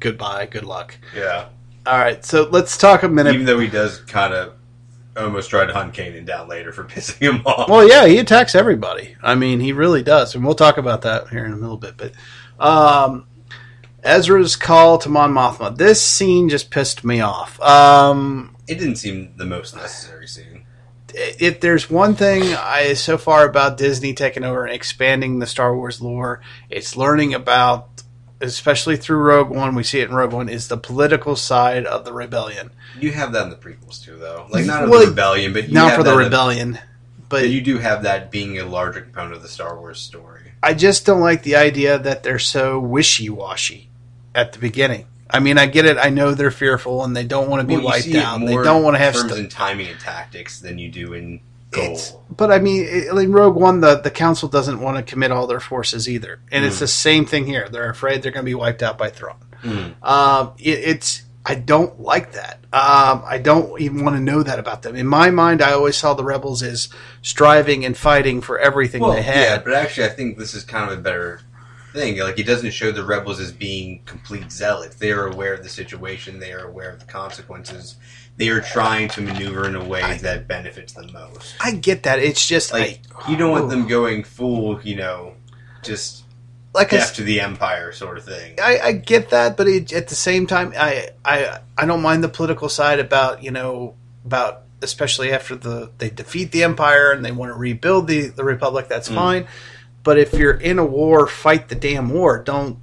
goodbye, good luck. Yeah. All right, so let's talk a minute. Even though he does kind of almost try to hunt Kanan down later for pissing him off. Well, yeah, he attacks everybody. I mean, he really does, and we'll talk about that here in a little bit. But Ezra's call to Mon Mothma. This scene just pissed me off. It didn't seem the most necessary scene. If there's one thing so far about Disney taking over and expanding the Star Wars lore, it's learning about, especially through Rogue One, we see it in Rogue One, is the political side of the rebellion. You have that in the prequels too, though. Like, not of the rebellion, but you not have for the that rebellion. But you do have that being a larger component of the Star Wars story. I just don't like the idea that they're so wishy-washy at the beginning. I mean, I get it. I know they're fearful and they don't want to be wiped out. They don't want to have terms in timing and tactics than you do in goal. But I mean, in Rogue One, the Council doesn't want to commit all their forces either, and it's the same thing here. They're afraid they're going to be wiped out by Thrawn. I don't like that. I don't even want to know that about them. In my mind, I always saw the rebels as striving and fighting for everything they had. Yeah, but actually, I think this is kind of a better thing. Like, it doesn't show the rebels as being complete zealots. They are aware of the situation. They are aware of the consequences. They are trying to maneuver in a way that benefits them most. I get that. It's just like you don't want them going full, just like death to the Empire sort of thing. I get that, but at the same time, I don't mind the political side about especially after they defeat the Empire and they want to rebuild the Republic. That's fine. But if you're in a war, fight the damn war. Don't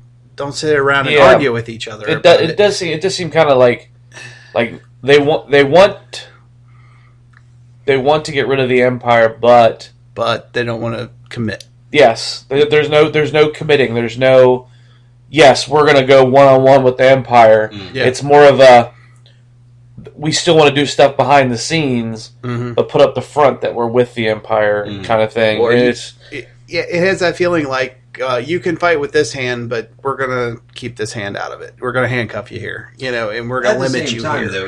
sit around and argue with each other. It does seem kind of like they want to get rid of the Empire, but they don't want to commit. Yes, there's no committing. There's no yes, we're going to go one-on-one with the Empire. Yeah. It's more of a we still want to do stuff behind the scenes, but put up the front that we're with the Empire kind of thing. Or it has that feeling like you can fight with this hand, but we're going to keep this hand out of it. We're going to handcuff you here, and we're going to limit you here. Though,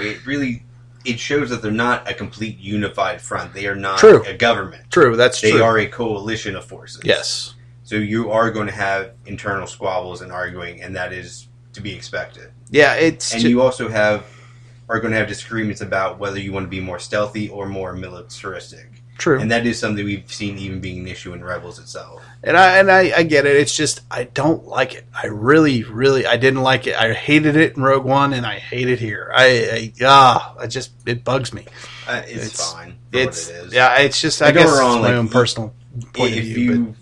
it shows that they're not a complete unified front. They are not True. a government. True, that's they true. They are a coalition of forces. Yes. So you are going to have internal squabbles and arguing, and that is to be expected. Yeah, you also are going to have disagreements about whether you want to be more stealthy or more militaristic. True. And that is something we've seen even being an issue in Rebels itself. And I get it. It's just I don't like it. I really I didn't like it. I hated it in Rogue One, and I hate it here. It bugs me. It's fine. For what it is. Yeah, it's just I guess it's my own personal point of view.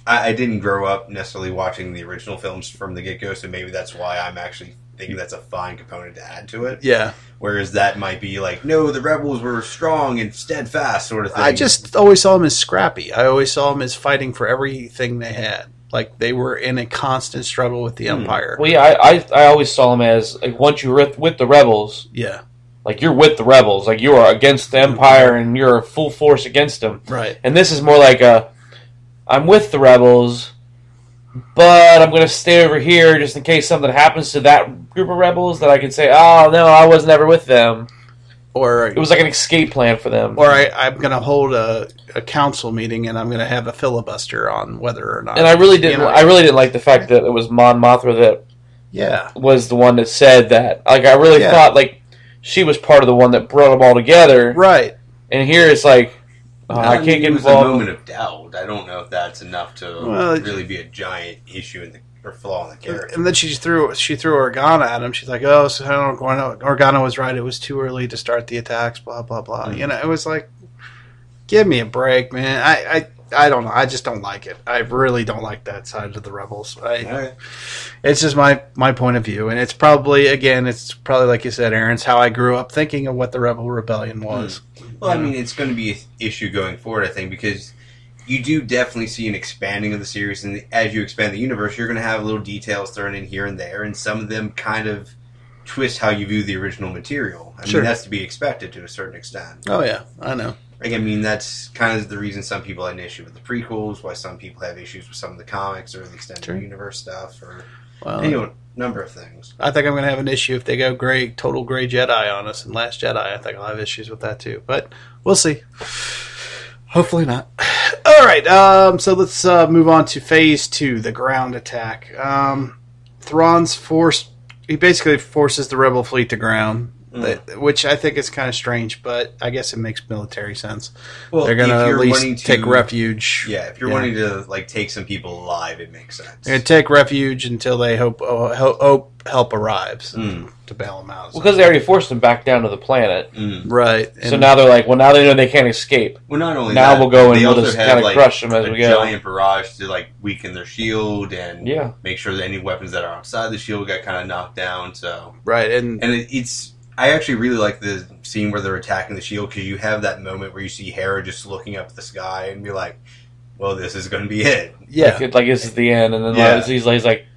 I didn't grow up necessarily watching the original films from the get-go, so maybe that's why I'm actually thinking that's a fine component to add to it. Yeah. Whereas that might be like, no, the Rebels were strong and steadfast sort of thing. I just always saw them as scrappy. I always saw them as fighting for everything they had. Like, they were in a constant struggle with the Empire. Well, yeah, I always saw them as, like, once you're with the Rebels... Yeah. Like, you're with the Rebels. Like, you are against the Empire, and you're full force against them. Right. And this is more like I'm with the Rebels, but I'm going to stay over here just in case something happens to that group of Rebels that I can say, oh, no, I was never with them. Or it was like an escape plan for them. Or I'm going to hold a council meeting, and I'm going to have a filibuster on whether or not... And I really didn't like the fact that it was Mon Mothma that was the one that said that. Like, I really thought, like, she was part of the one that brought them all together. Right. And here it's like, I can't get involved. It was a moment of doubt. I don't know if that's enough to really be a giant issue or flaw in the character. And then she threw Organa at him. She's like, oh, so Organa was right. It was too early to start the attacks, blah, blah, blah. Mm-hmm. You know, it was like, give me a break, man. I don't know. I just don't like it. I really don't like that side of the Rebels. It's just my point of view. And it's probably like you said, Aaron, it's how I grew up thinking of what the Rebel Rebellion was. Well, I mean, it's going to be an issue going forward, I think, because you do definitely see an expanding of the series. And as you expand the universe, you're going to have little details thrown in here and there. And some of them kind of twist how you view the original material. I mean, that's to be expected to a certain extent. Oh, yeah. I know. Like, I mean, that's kind of the reason some people had an issue with the prequels, why some people have issues with some of the comics or the extended universe stuff, or a number of things. I think I'm going to have an issue if they go total gray Jedi on us in Last Jedi. I think I'll have issues with that too, but we'll see. Hopefully not. All right, so let's move on to Phase 2, the ground attack. Thrawn's he basically forces the Rebel fleet to ground. Which I think is kind of strange, but I guess it makes military sense. Well, they're going to at least take refuge. Yeah, if you're wanting to take some people alive, it makes sense. They're going to take refuge until they hope help arrives to bail them out. Well, because they already forced them back down to the planet, right? So now they're like, well, now they know they can't escape. Well, not only now that, we'll go and we'll just kind of crush them as we go. Giant barrage to weaken their shield and make sure that any weapons that are outside the shield got kind of knocked down. So right, and it's. I actually really like the scene where they're attacking the shield because you have that moment where you see Hera just looking up at the sky and be like, well, this is going to be it. Yeah. Like this is the end. And then he's like,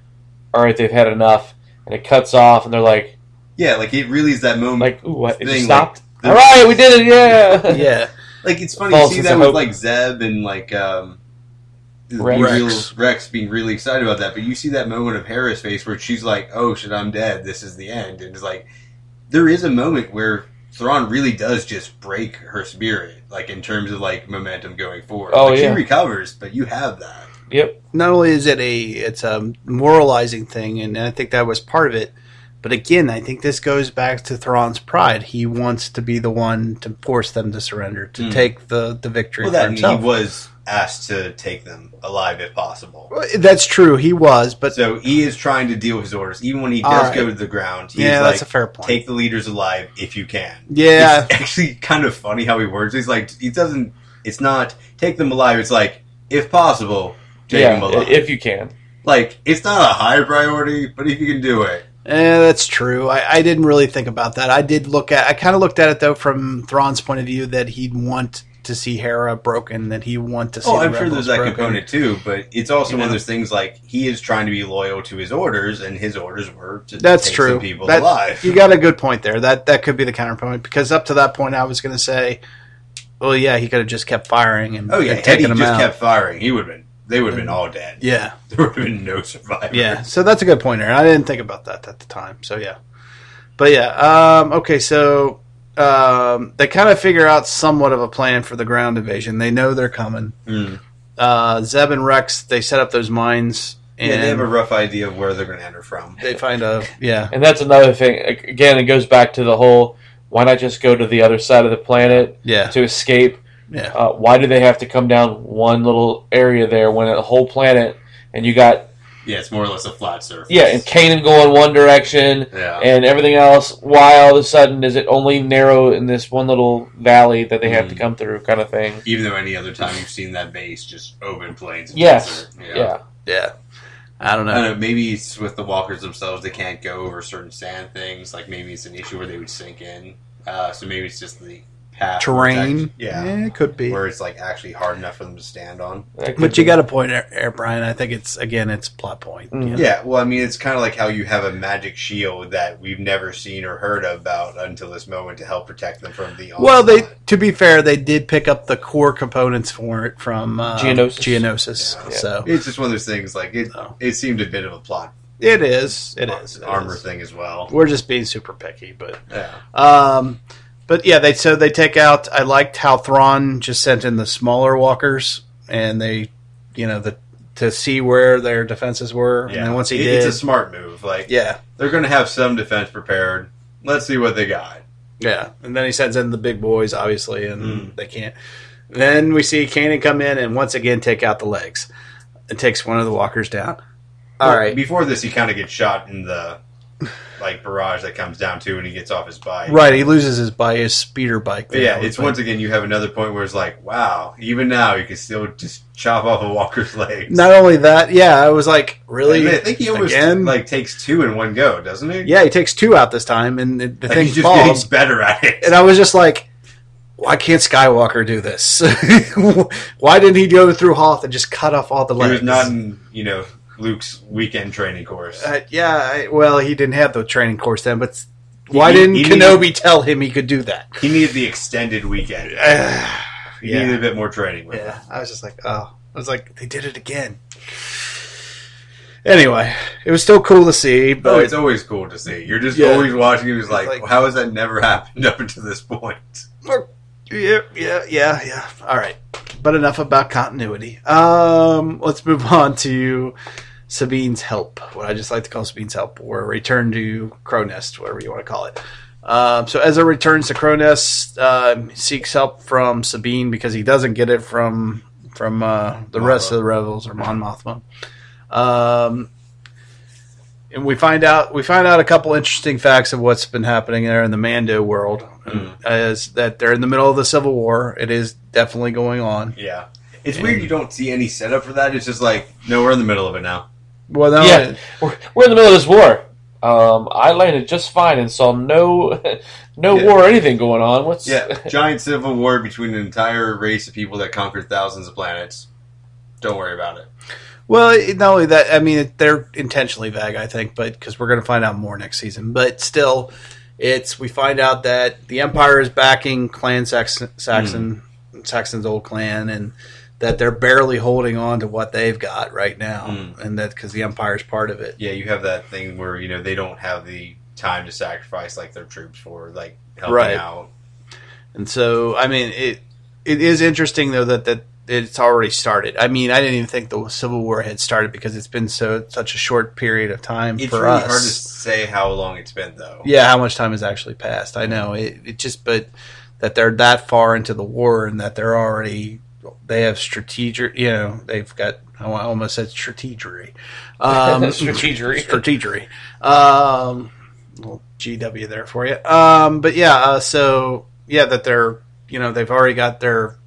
all right, they've had enough. And it cuts off and they're like... Yeah, it really is that moment. Like, ooh, what? It just stopped? All right, we did it, yeah! Yeah. It's funny to see that with, Zeb and, Rex being really excited about that. But you see that moment of Hera's face where she's like, oh, shit, I'm dead. This is the end. And it's like... There is a moment where Thrawn really does just break her spirit, in terms of momentum going forward. Oh, She recovers, but you have that. Yep. Not only is it's a moralizing thing, and I think that was part of it, but again, I think this goes back to Thrawn's pride. He wants to be the one to force them to surrender, to take the victory for himself. He was asked to take them alive if possible. That's true, he was, but... So he is trying to deal with his orders. Even when he does go to the ground, he's that's a fair point. Take the leaders alive if you can. Yeah. It's actually kind of funny how he words it. It's not, take them alive, it's if possible, take them alive. If you can. It's not a high priority, but if you can do it. That's true. I didn't really think about that. I kind of looked at it, though, from Thrawn's point of view, that he'd want to see Hera broken, that he want to see I'm sure there's that component too, but it's also one of those things he is trying to be loyal to his orders, and his orders were to take some people alive. You got a good point there. That could be the counterpoint, because up to that point I was going to say, well, yeah, he could have just kept firing and taken them out. Kept firing, they would have been all dead. Yeah. There would have been no survivors. Yeah, so that's a good point there. I didn't think about that at the time, so yeah. But yeah, okay, so they kind of figure out somewhat of a plan for the ground invasion. They know they're coming. Zeb and Rex, they set up those mines. And they have a rough idea of where they're going to enter from. They find a, And that's another thing. Again, it goes back to the whole, why not just go to the other side of the planet to escape? Yeah. Why do they have to come down one little area there when a whole planet, and you got... Yeah, it's more or less a flat surface. Yeah, and Kanan going one direction, and everything else. Why all of a sudden is it only narrow in this one little valley that they have to come through, kind of thing? Even though any other time you've seen that base just open plains. Yes. Yeah. I don't know. Maybe it's with the walkers themselves. They can't go over certain sand things. Like maybe it's an issue where they would sink in. So maybe it's just the path. Terrain. Yeah, it could be. Where it's like actually hard enough for them to stand on. But you got a point there, Brian. I think it's plot point. Yeah, well, I mean, it's kind of like how you have a magic shield that we've never seen or heard about until this moment to help protect them from the onslaught. Well, to be fair, they did pick up the core components for it from Geonosis. Yeah. So it's just one of those things. Like it seemed a bit of a plot. It is. Armor thing as well. We're just being super picky, but yeah. But yeah, they take out. I liked how Thrawn just sent in the smaller walkers, and they, to see where their defenses were. Yeah. And then once he it's a smart move. Like, they're going to have some defense prepared. Let's see what they got. Yeah, and then he sends in the big boys, obviously, and they can't. Then we see Kanan come in and once again take out the legs. It takes one of the walkers down. All right. Before this, he kind of gets shot in the barrage that comes down too, and he gets off his bike. Right, he loses his speeder bike. Yeah, it's once again you have another point where it's like, wow, even now you can still just chop off a walker's legs. Not only that, I was like, really? I think he almost takes two in one go, doesn't he? Yeah, he takes two out this time, and the thing he's just falls. getting better at it. And I was just like, why can't Skywalker do this? Why didn't he go through Hoth and just cut off all the legs? He was not in, Luke's weekend training course. Well, he didn't have the training course then, but why didn't Kenobi tell him he could do that? He needed the extended weekend. He needed a bit more training with him. I was just like, they did it again. Anyway, it was still cool to see. But it's always cool to see. You're just always watching. It was like, how has that never happened up until this point? Yeah. All right. But enough about continuity. Let's move on to Sabine's help. What I just like to call Sabine's help, or return to Crow Nest, whatever you want to call it. So Ezra returns to Crow Nest, seeks help from Sabine because he doesn't get it from the rest of the rebels or Mon Mothma. And we find out a couple interesting facts of what's been happening there in the Mando world. Is that they're in the middle of the Civil War. It is definitely going on. Yeah. It's weird you don't see any setup for that. It's just like, no, we're in the middle of it now. Well, no, we're in the middle of this war. I landed just fine and saw no war or anything going on. Giant civil war between an entire race of people that conquered thousands of planets. Don't worry about it. Well, not only that, I mean, they're intentionally vague, I think, but because we're going to find out more next season. But still, we find out that the Empire is backing Clan Saxon's old clan, and that they're barely holding on to what they've got right now, and that because the Empire's part of it. Yeah, you have that thing where they don't have the time to sacrifice like their troops for helping out. And so, I mean, it is interesting though that it's already started. I mean, I didn't even think the Civil War had started because it's been such a short period of time for us. It's really hard to say how long it's been, though. Yeah, how much time has actually passed. I know. But that they're that far into the war and that they have strategic, they've got, I almost said strategery. Strategery. Little GW there for you. But yeah, that they're, they've already got their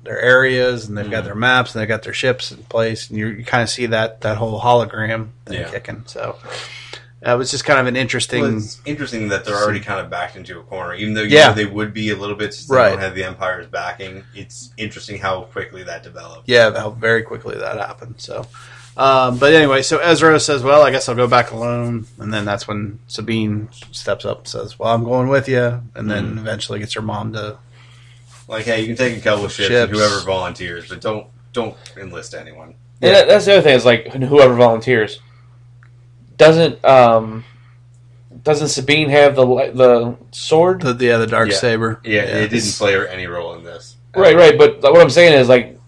areas, and they've got their maps, and they've got their ships in place, and you kind of see that whole hologram thing kicking. So it was just kind of an interesting. Well, it's interesting that they're already kind of backed into a corner, even though know they would be a little bit since they don't have the Empire's backing. It's interesting how quickly that developed. Yeah, how very quickly that happened. So, but anyway, so Ezra says, "Well, I guess I'll go back alone," and then that's when Sabine steps up and says, "Well, I'm going with you," and then eventually gets her mom to. Like, hey, you can take a couple of ships and whoever volunteers, but don't enlist anyone. Yeah, that's the other thing. Is like whoever volunteers doesn't doesn't Sabine have the sword? The dark saber. Yeah, it didn't play any role in this. Right. But what I'm saying is, like,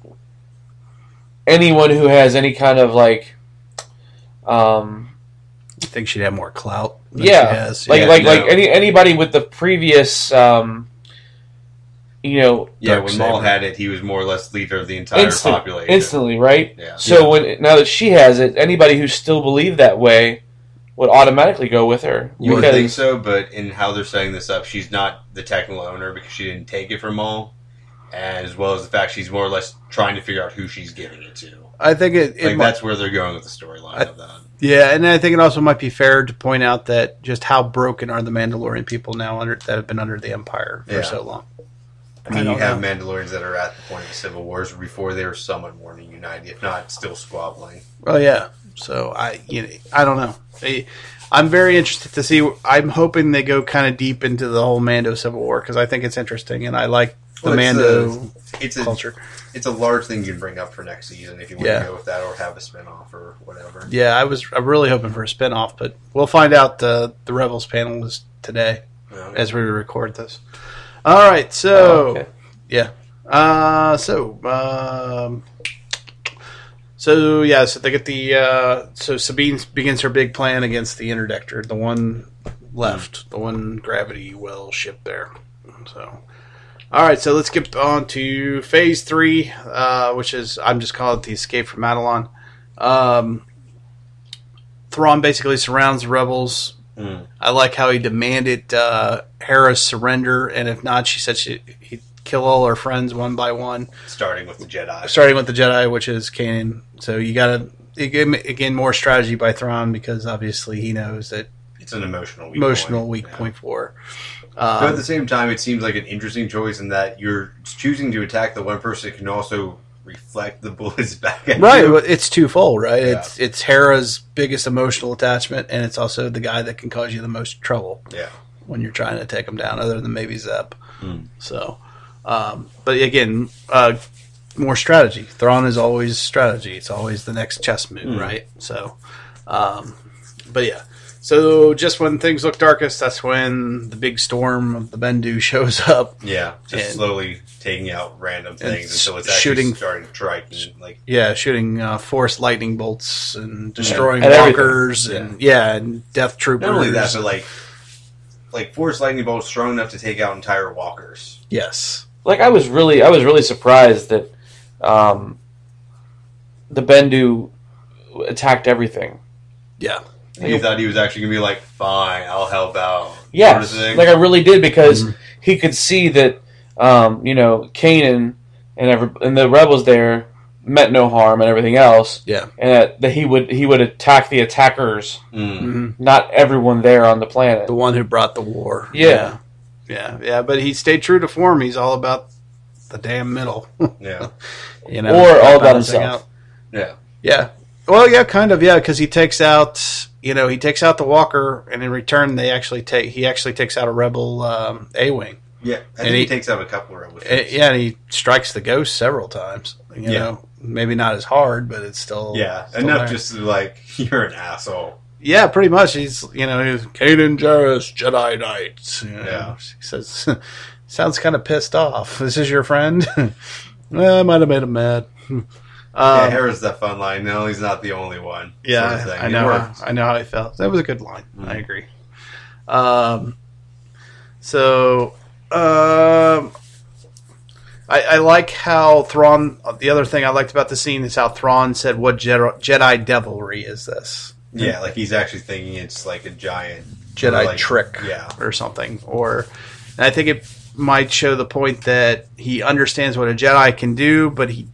anyone who has any kind of, like, I think she'd have more clout than she has. Like anybody with the previous, when Maul had it, he was more or less leader of the entire population. Instantly, right? Yeah. So now that she has it, anybody who still believed that way would automatically go with her. You would think so, but in how they're setting this up, she's not the technical owner because she didn't take it from Maul, as well as the fact she's more or less trying to figure out who she's giving it to. I think that's where they're going with the storyline of that. Yeah, and I think it also might be fair to point out that just how broken are the Mandalorian people now that have been under the Empire for so long. I mean, you have Mandalorians that are at the point of the Civil Wars before they were somewhat more united, if not still squabbling. Well, yeah. So I don't know. I'm very interested to see. I'm hoping they go kind of deep into the whole Mando Civil War because I think it's interesting and I like the Mando culture. It's a large thing you can bring up for next season if you want to go with that or have a spinoff or whatever. Yeah, I'm really hoping for a spinoff, but we'll find out. The Rebels panel is today as we record this. All right, so so they get the so Sabine begins her big plan against the interdictor, the one left, the one gravity well ship there. So, all right, so let's get on to Phase 3, which is I'm just calling it the Escape from Madelon. Thrawn basically surrounds the rebels. I like how he demanded Hera's surrender, and if not, she said he'd kill all her friends one by one. Starting with the Jedi, which is Kanan. So you got to, again, more strategy by Thrawn because obviously he knows that it's an emotional weak point for her. But at the same time, it seems like an interesting choice in that you're choosing to attack the one person that can also reflect the bullets back at you. It's twofold, right? Yeah. It's Hera's biggest emotional attachment, and it's also the guy that can cause you the most trouble. Yeah, when you're trying to take him down, other than maybe Zep. So, but again, more strategy. Thrawn is always strategy. It's always the next chess move, right? So, but yeah. So just when things look darkest, that's when the big storm of the Bendu shows up. Yeah, just slowly taking out random things until it's actually starting to strike. Shooting force lightning bolts and destroying walkers and death troopers. Not only that, but like force lightning bolts strong enough to take out entire walkers. Yes. Like I was really surprised that the Bendu attacked everything. Yeah. You thought he was actually going to be like, fine, I'll help out. Yeah, sort of like I really did because he could see that, Kanan and the rebels there meant no harm and everything else. Yeah, and that he would attack the attackers, not everyone there on the planet. The one who brought the war. Yeah. But he stayed true to form. He's all about the damn middle. Yeah, or all about himself. Yeah. Well, yeah, kind of, because he takes out. He takes out the walker, and in return, he actually takes out a rebel A-wing. Yeah, I think he takes out a couple of rebels. And he strikes the ghost several times. You know, maybe not as hard, but it's still enough there. just to like you're an asshole. Yeah, pretty much. He's Kanan Jarrus, Jedi Knights. He says, sounds kind of pissed off. This is your friend. I might have made him mad. Hera's that fun line. No, he's not the only one. Yeah, sort of thing. I know how he felt. That was a good line. I agree. I like how Thrawn. The other thing I liked about the scene is how Thrawn said, "What Jedi devilry is this?" Yeah, like he's actually thinking it's like a giant Jedi trick, or something. And I think it might show the point that he understands what a Jedi can do, but he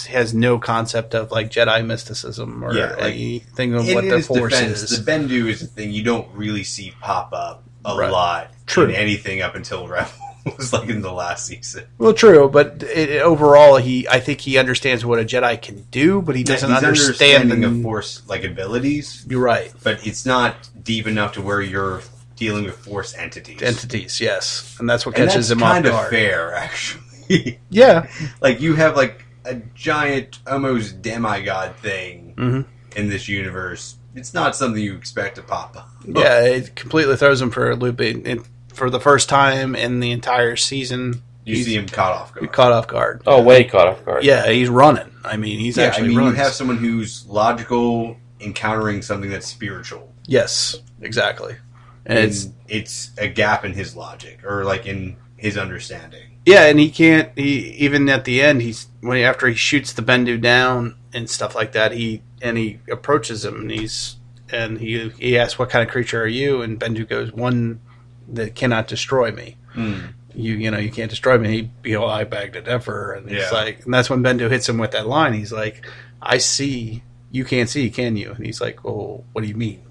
has no concept of like Jedi mysticism or anything of what the Force is. The Bendu is a thing you don't really see pop up a lot in anything up until Rebels, like in the last season. Well, true, but overall, I think he understands what a Jedi can do, but he doesn't understand the Force like abilities. You're right, but it's not deep enough to where you're dealing with Force entities. Yes, and that's what catches him off guard. Kind of fair, actually. Yeah, like you have like a giant, almost demigod thing in this universe it's not something you expect to pop up. Yeah, it completely throws him for a loop. For the first time in the entire season, you see him caught off guard. Caught off guard. Oh, way caught off guard. Yeah, he's running. I mean, he's actually running. You have someone who's logical encountering something that's spiritual. Yes, exactly. And it's a gap in his logic, or like in his understanding. Yeah, and he can't. Even at the end, after he shoots the Bendu down and stuff like that, he approaches him and he asks, "What kind of creature are you?" And Bendu goes, "One that cannot destroy me. You can't destroy me." I bagged an emperor, and he's like, and that's when Bendu hits him with that line. He's like, "I see. You can't see, can you?" And he's like, "Well, what do you mean?"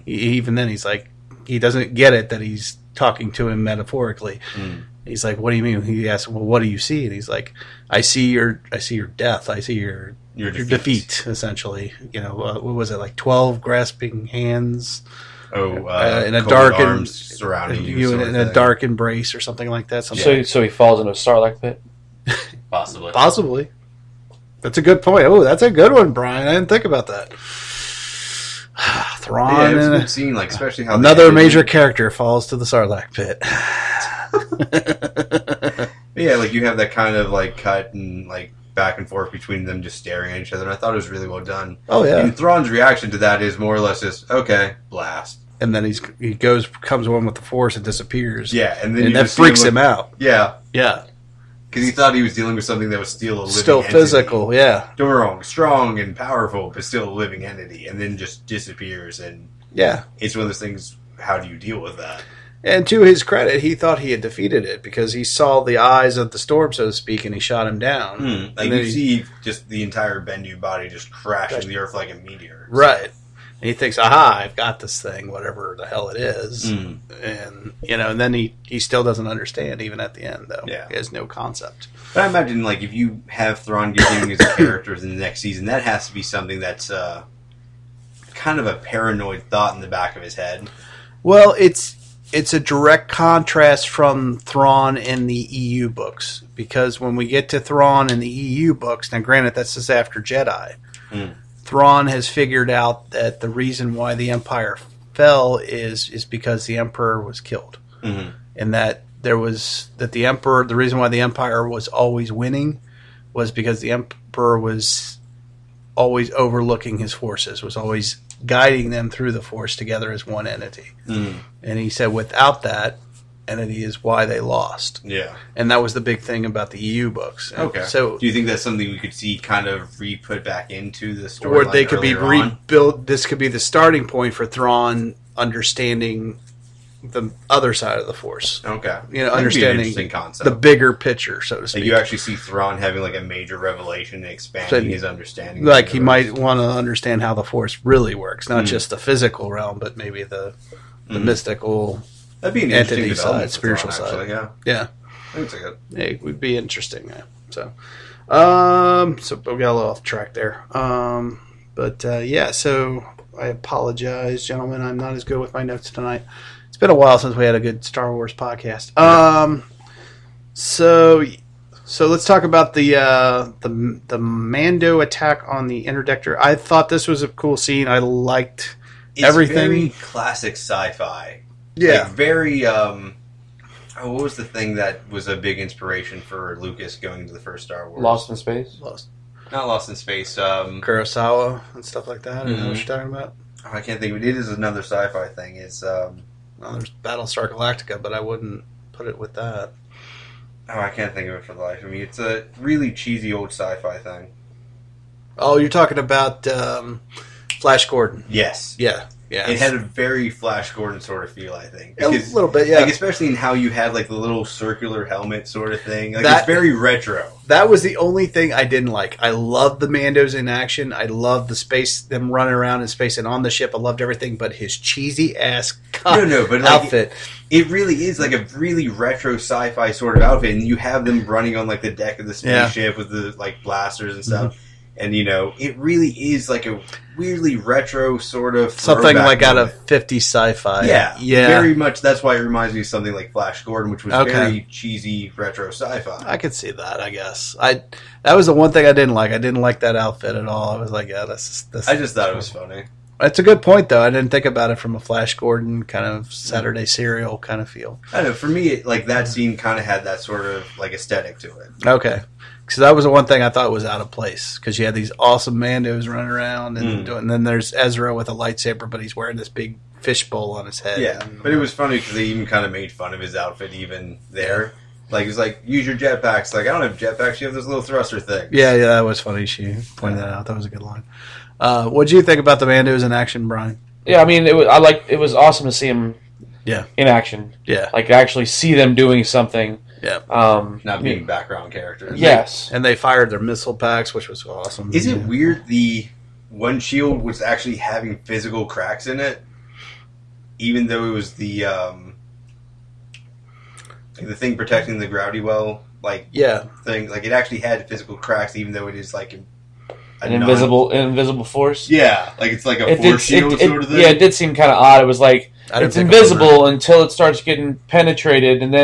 Even then, he's like, he doesn't get it that he's talking to him metaphorically. He's like, "What do you mean?" He asks, "Well, what do you see?" And he's like, "I see your death. I see your defeat, essentially." What was it, like 12 grasping hands? In a dark arms surrounding you in a dark embrace or something like that. So he falls into a Sarlacc pit. Possibly. That's a good point. Oh, that's a good one, Brian. I didn't think about that. Thrawn. Yeah, it was a good scene, like especially how another major character falls to the Sarlacc pit. Yeah, like you have that kind of like cut and like back and forth between them just staring at each other, and I thought it was really well done. Oh yeah. And Thrawn's reaction to that is more or less just okay, blast. And then he comes one with the Force and disappears. Yeah, and then that freaks him out. Yeah. Because he thought he was dealing with something that was still a living still entity. Physical, yeah. Strong and powerful, but still a living entity, and then just disappears. And it's one of those things. How do you deal with that? And to his credit, he thought he had defeated it because he saw the eyes of the storm, so to speak, and he shot him down. And you see just the entire Bendu body just crash into the earth like a meteor. Right. And he thinks, aha, I've got this thing, whatever the hell it is. And, and then he still doesn't understand, even at the end, though. Yeah. He has no concept. But I imagine, like, if you have Thrawn getting his characters in the next season, that has to be something that's kind of a paranoid thought in the back of his head. Well, it's a direct contrast from Thrawn in the EU books. Because when we get to Thrawn in the EU books, now granted, that's just after Jedi, Thrawn has figured out that the reason why the Empire fell is because the Emperor was killed, and that the reason why the Empire was always winning was because the Emperor was always overlooking his forces, was always guiding them through the Force together as one entity. And he said, without that entity is why they lost. Yeah. And that was the big thing about the EU books. Okay. So, do you think that's something we could see kind of re-put back into the story? Or they could be rebuilt. This could be the starting point for Thrawn understanding the other side of the Force. Okay. Understanding the bigger picture, so to speak. Like you actually see Thrawn having like a major revelation and expanding his understanding. Like he might want to understand how the Force really works, not just the physical realm, but maybe the mystical. That'd be an entity side, spiritual Thrawn, side. Actually, yeah. I think it's good. It would be interesting. Yeah. So we got a little off track there. So I apologize, gentlemen. I'm not as good with my notes tonight. It's been a while since we had a good Star Wars podcast. So let's talk about the Mando attack on the interdictor. I thought this was a cool scene. I liked everything. Very classic sci-fi. Yeah. Like very. What was the thing that was a big inspiration for Lucas going to the first Star Wars? Lost in Space? Not Lost in Space. Kurosawa and stuff like that. Is that what you're talking about? Oh, I can't think of it. It is another sci-fi thing. It's there's Battlestar Galactica, but I wouldn't put it with that. Oh, I can't think of it for the life of me. It's a really cheesy old sci-fi thing. Oh, you're talking about Flash Gordon. Yes. Yeah. It had a very Flash Gordon sort of feel, I think. Because, a little bit, yeah. Like, especially in how you had like the little circular helmet sort of thing. Like it's very retro. That was the only thing I didn't like. I loved the Mandos in action. I loved the space, them running around in space and on the ship. I loved everything, but his cheesy ass outfit. It really is like a really retro sci-fi sort of outfit, and you have them running on like the deck of the spaceship with the like blasters and stuff. Mm-hmm. And, it really is like a weirdly retro sort of something like out of 50s sci-fi. Yeah. Very much. That's why it reminds me of something like Flash Gordon, which was very cheesy retro sci-fi. I could see that, I guess. That was the one thing I didn't like. I didn't like that outfit at all. I was like, this I just thought it was funny. That's a good point, though. I didn't think about it from a Flash Gordon kind of Saturday serial kind of feel. I don't know. For me, that scene kind of had that sort of aesthetic to it. Okay. Because that was the one thing I thought was out of place. Because you had these awesome Mandos running around, and then there's Ezra with a lightsaber, but he's wearing this big fishbowl on his head. Yeah, but it was funny because they even kind of made fun of his outfit even there. Like, it was like, use your jetpacks. Like, I don't have jetpacks. You have those little thruster things. Yeah, that was funny. She pointed that out. That was a good line. What did you think about the Mandos in action, Brian? Yeah, I mean, it was awesome to see him in action. Yeah. Like, actually see them doing something. Yeah. Not being background characters. Yes. And they fired their missile packs, which was awesome. Is it weird the one shield was actually having physical cracks in it? Even though it was the thing protecting the gravity well, thing. Like, it actually had physical cracks, even though it is like an invisible force. Yeah, like it's like a force shield sort of thing. Yeah, it did seem kind of odd. It was like it's invisible until it starts getting penetrated, and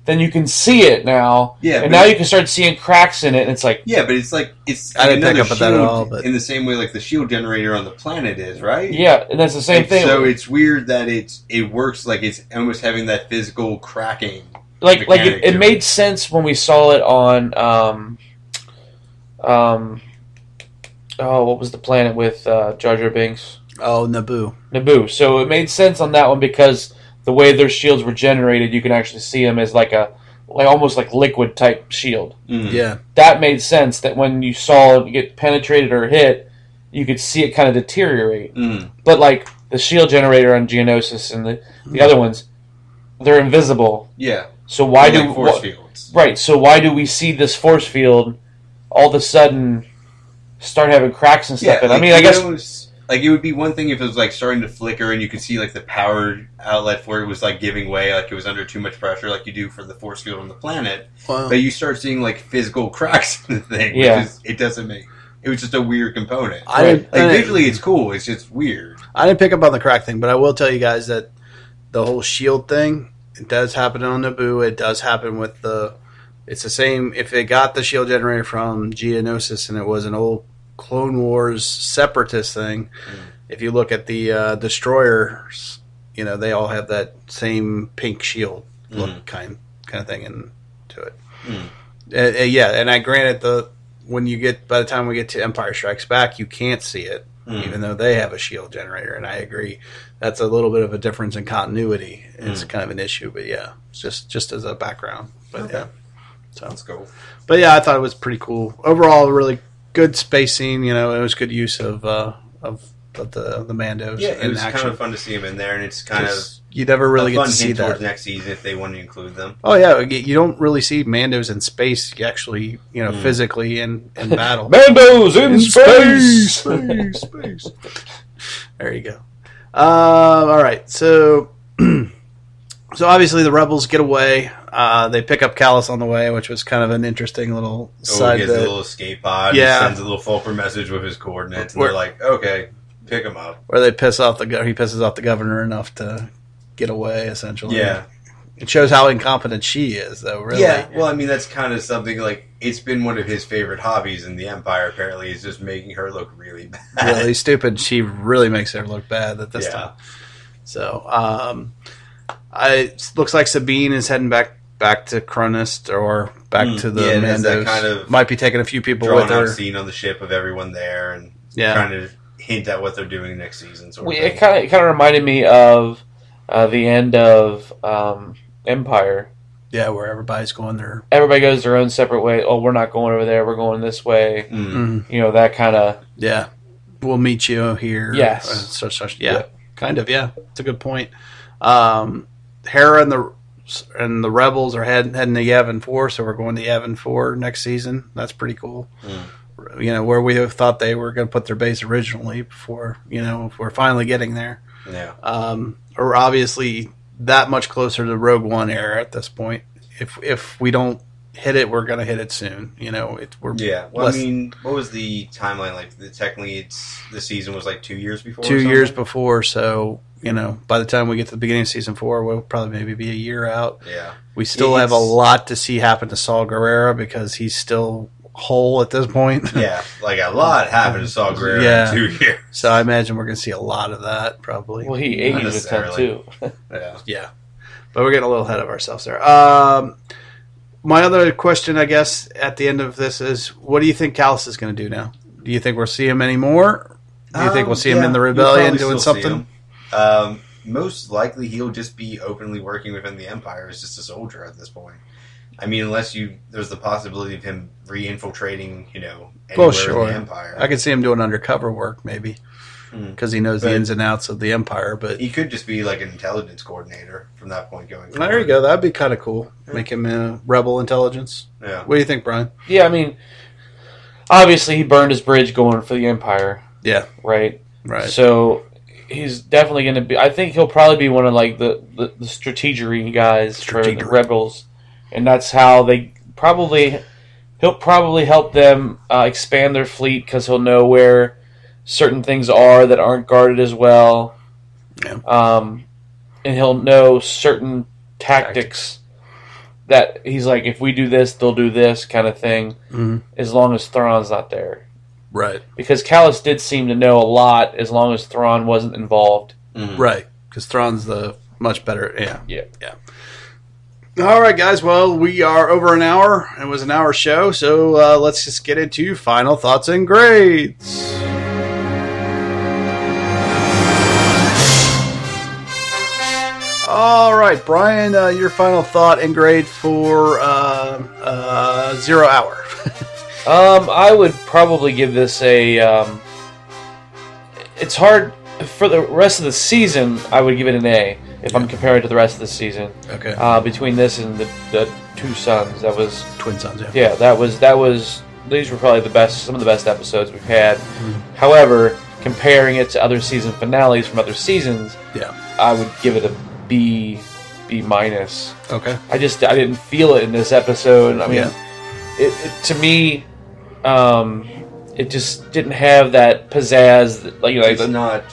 then you can see it now. Yeah, and now you can start seeing cracks in it, and it's like but it's like I didn't pick up on that at all. But in the same way, like the shield generator on the planet is, right? Yeah, and that's the same thing. So it's weird that it works like it's almost having that physical cracking. Like it made sense when we saw it on what was the planet with Jar Jar Binks? Oh, Naboo. Naboo. So it made sense on that one because the way their shields were generated, you can actually see them as almost like liquid type shield. Mm-hmm. Yeah, that made sense. That when you saw it get penetrated or hit, you could see it kind of deteriorate. Mm-hmm. But like the shield generator on Geonosis and the other ones, they're invisible. Yeah. So why do force fields? Right. So why do we see this force field all of a sudden start having cracks and stuff? Yeah, I mean, I guess it would be one thing if it was starting to flicker and you could see the power outlet for it was giving way, like it was under too much pressure, like you do for the force field on the planet. Wow. But you start seeing physical cracks in the thing, which it doesn't make. It was just a weird component. Visually, it's cool. It's just weird. I didn't pick up on the crack thing, but I will tell you guys that the whole shield thing. It does happen on Naboo. It does happen with it's the same. If it got the shield generator from Geonosis and it was an old Clone Wars separatist thing, if you look at the destroyers, they all have that same pink shield look kind of thing into it. And I granted by the time we get to Empire Strikes Back, you can't see it, even though they have a shield generator, and I agree. That's a little bit of a difference in continuity. It's kind of an issue, but it's just as a background. But so that's cool. But I thought it was pretty cool. Overall, a really good space scene. It was good use of the Mandos. Yeah, it was kind of fun to see them in there, and it's kind of you never really get to see that towards next season if they want to include them. Oh yeah, you don't really see Mandos in space. You actually, physically in battle. Mandos in space. Space. There you go. All right, so obviously the rebels get away. They pick up Kallus on the way, which was kind of an interesting little side. He has a little escape pod. Yeah, he sends a little Fulcrum message with his coordinates, and they're like, "Okay, pick him up." Where they pisses off the governor enough to get away. Essentially, yeah. It shows how incompetent she is, though. Really, yeah. Well, I mean, that's kind of something it's been one of his favorite hobbies in the Empire. Apparently, is just making her look really bad, really stupid. She really makes her look bad at this time. So, it looks like Sabine is heading back to Cronist or back to the Mandos. That kind of might be taking a few people with her. Scene on the ship of everyone there and trying to hint at what they're doing next season. It kind of reminded me of the end of Empire. Yeah, where everybody's going there. Everybody goes their own separate way. Oh, we're not going over there. We're going this way. Mm-hmm. That kind of... Yeah. We'll meet you here. Yes. Yeah. Kind of, yeah. It's a good point. Hera and the Rebels are heading to Yavin 4, so we're going to Yavin 4 next season. That's pretty cool. Where we thought they were going to put their base originally before, we're finally getting there. Yeah. We're obviously that much closer to Rogue One era at this point. If we don't hit it, we're going to hit it soon. Well, I mean, what was the timeline like? Technically, the season was 2 years before. 2 years before, so by the time we get to the beginning of season 4, we'll probably maybe be a year out. Yeah, we still have a lot to see happen to Saul Guerrero because he's still hole at this point. Yeah, like a lot happened to Saw Gerrera in 2 years. So I imagine we're going to see a lot of that, probably. Well, he aged a ton, too. Yeah. But we're getting a little ahead of ourselves there. My other question, I guess, at the end of this is, what do you think Kallus is going to do now? Do you think we'll see him anymore? Do you think we'll see him in the Rebellion doing something? Most likely he'll just be openly working within the Empire as just a soldier at this point. I mean, unless there's the possibility of him re-infiltrating, anywhere in the Empire. I could see him doing undercover work, maybe, because he knows the ins and outs of the Empire. But he could just be like an intelligence coordinator from that point going forward. There you go. That'd be kind of cool. Make him a rebel intelligence. Yeah. What do you think, Brian? Yeah, I mean, obviously he burned his bridge going for the Empire. Yeah. Right? Right. So he's definitely going to be... I think he'll probably be one of like the strategery guys for the rebels. And that's how they he'll probably help them expand their fleet because he'll know where certain things are that aren't guarded as well. Yeah. And he'll know certain tactics that he's like, if we do this, they'll do this kind of thing, as long as Thrawn's not there. Right. Because Kallus did seem to know a lot as long as Thrawn wasn't involved. Right. Because Thrawn's the much better... Yeah. All right, guys. Well, we are over an hour. It was an hour show, so let's just get into final thoughts and grades. All right, Brian, your final thought and grade for 0 Hour. I would probably give this a... it's hard... For the rest of the season, I would give it an A. If I'm comparing to the rest of the season, okay. Between this and the Two Sons, that was Twin Sons. Yeah, that was. These were probably some of the best episodes we've had. However, comparing it to other season finales from other seasons, I would give it a B minus. Okay. I didn't feel it in this episode. I mean, it to me, it just didn't have that pizzazz. It's not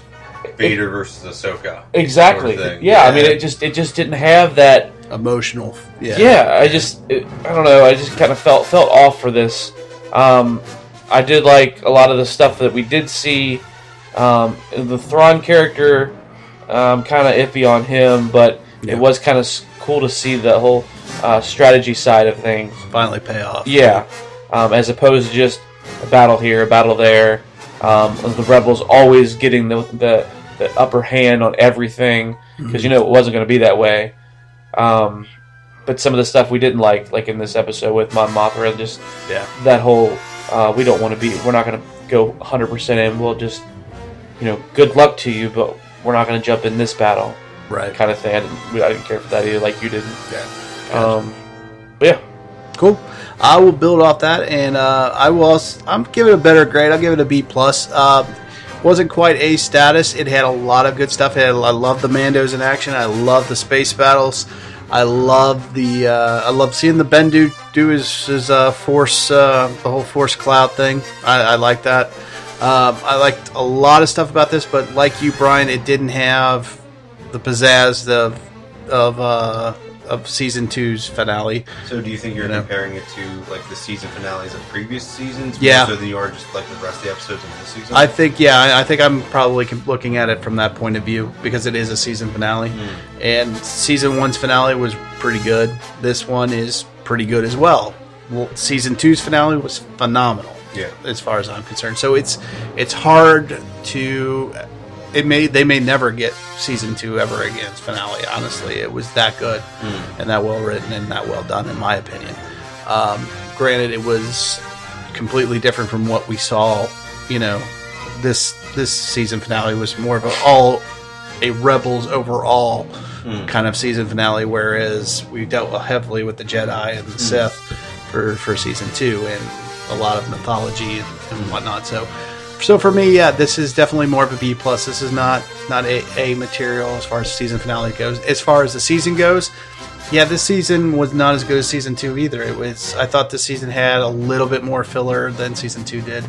Vader versus Ahsoka. Exactly. Sort of yeah, I mean, it just didn't have that emotional. Yeah. I don't know. I just kind of felt off for this. I did like a lot of the stuff that we did see. The Thrawn character, kind of iffy on him, but it was kind of cool to see the whole strategy side of things finally pay off. Yeah, as opposed to just a battle here, a battle there. The rebels always getting the upper hand on everything because it wasn't going to be that way. But some of the stuff we didn't like in this episode with Mon Mothma, just that whole we're not going to go 100% in. We'll just good luck to you, but we're not going to jump in this battle, right? Kind of thing. I didn't care for that either, like you didn't. Yeah. Gotcha. But yeah, cool. I will build off that, and I'm giving it a better grade. I'll give it a B+. Wasn't quite A status. It had a lot of good stuff. I love the Mandos in action. I love the space battles. I love seeing the Bendu do his force, the whole force cloud thing. I like that. I liked a lot of stuff about this, but like you, Brian, it didn't have the pizzazz of season 2's finale. So do you think you're comparing it to like the season finales of previous seasons? Yeah. So than you are just like the rest of the episodes of this season? I think I'm probably looking at it from that point of view because it is a season finale. And season 1's finale was pretty good. This one is pretty good as well. Season 2's finale was phenomenal. Yeah. As far as I'm concerned. So it's hard to... They may never get season 2 ever again's finale. Honestly, it was that good and that well written and that well done, in my opinion. Granted, it was completely different from what we saw. This season finale was more of a Rebels overall kind of season finale, whereas we dealt heavily with the Jedi and the Sith for season 2 and a lot of mythology and whatnot. So for me, this is definitely more of a B+. This is not A material as far as season finale goes. As far as the season goes, this season was not as good as season 2 either. I thought this season had a little bit more filler than season 2 did,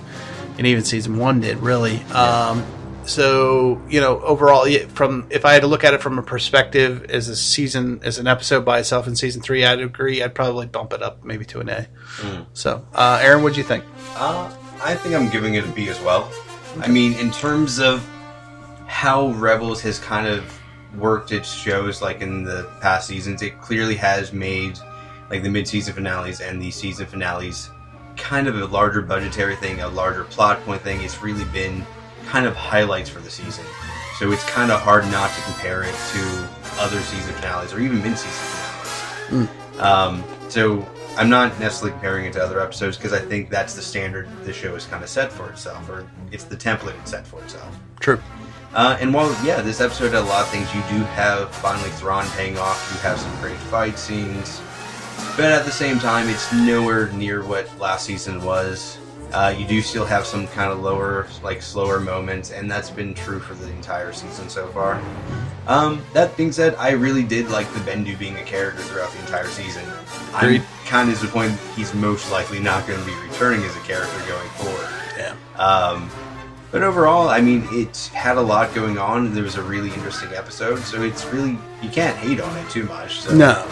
and even season 1 did, really. So, overall, if I had to look at it from a perspective as an episode by itself in season 3, I'd agree. I'd probably bump it up maybe to an A. So, Aaron, what'd you think? I think I'm giving it a B as well. Okay. I mean, in terms of how Rebels has kind of worked its shows like in the past seasons, it clearly has made like the mid-season finales and the season finales kind of a larger budgetary thing, a larger plot point thing. It's really been kind of highlights for the season. So it's kind of hard not to compare it to other season finales or even mid-season finales. So I'm not necessarily comparing it to other episodes because I think that's the standard the show is kind of set for itself, or it's the template it's set for itself. True. And while, this episode had a lot of things, you do have finally Thrawn paying off, you have some great fight scenes, but at the same time, it's nowhere near what last season was. You do still have some kind of lower, slower moments, and that's been true for the entire season so far. That being said, I really did like the Bendu being a character throughout the entire season. I'm kind of disappointed he's most likely not going to be returning as a character going forward. Yeah. But overall, I mean, it had a lot going on. There was a really interesting episode, so it's really, you can't hate on it too much. So, No.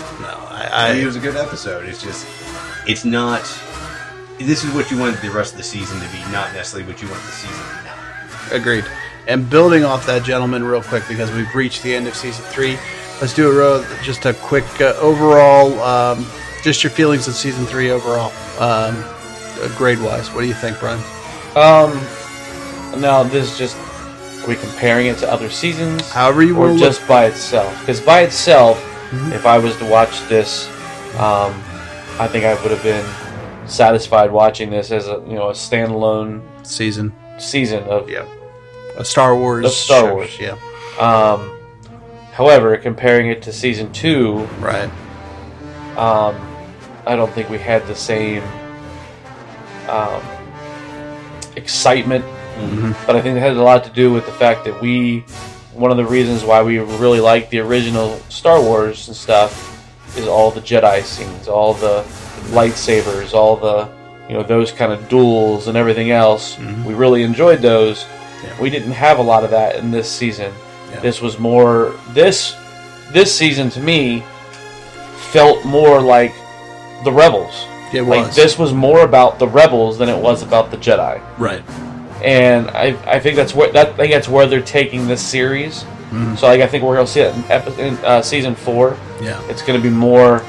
I mean, it was a good episode. It's just, it's not, this is what you want the rest of the season to be, not necessarily what you want the season to be now. Agreed. And building off that, gentlemen, real quick, because we've reached the end of season 3, let's do just a quick overall, just your feelings of season 3 overall, grade-wise. What do you think, Brian? Now, this is just, are we comparing it to other seasons? However you want to just by itself? Because by itself, if I was to watch this, I think I would have been satisfied watching this as a standalone season of a Star Wars. Of Star Wars, yeah. However, comparing it to season 2, right? I don't think we had the same excitement. But I think it has a lot to do with the fact that one of the reasons why we really like the original Star Wars and stuff is all the Jedi scenes, all the lightsabers, all the those kind of duels and everything else. We really enjoyed those. Yeah. We didn't have a lot of that in this season. Yeah. This was more this season to me felt more like the Rebels. It was. This was more about the Rebels than it was about the Jedi. Right. And I think that's where they're taking this series. So I think we're going to see it in season 4. Yeah, it's going to be more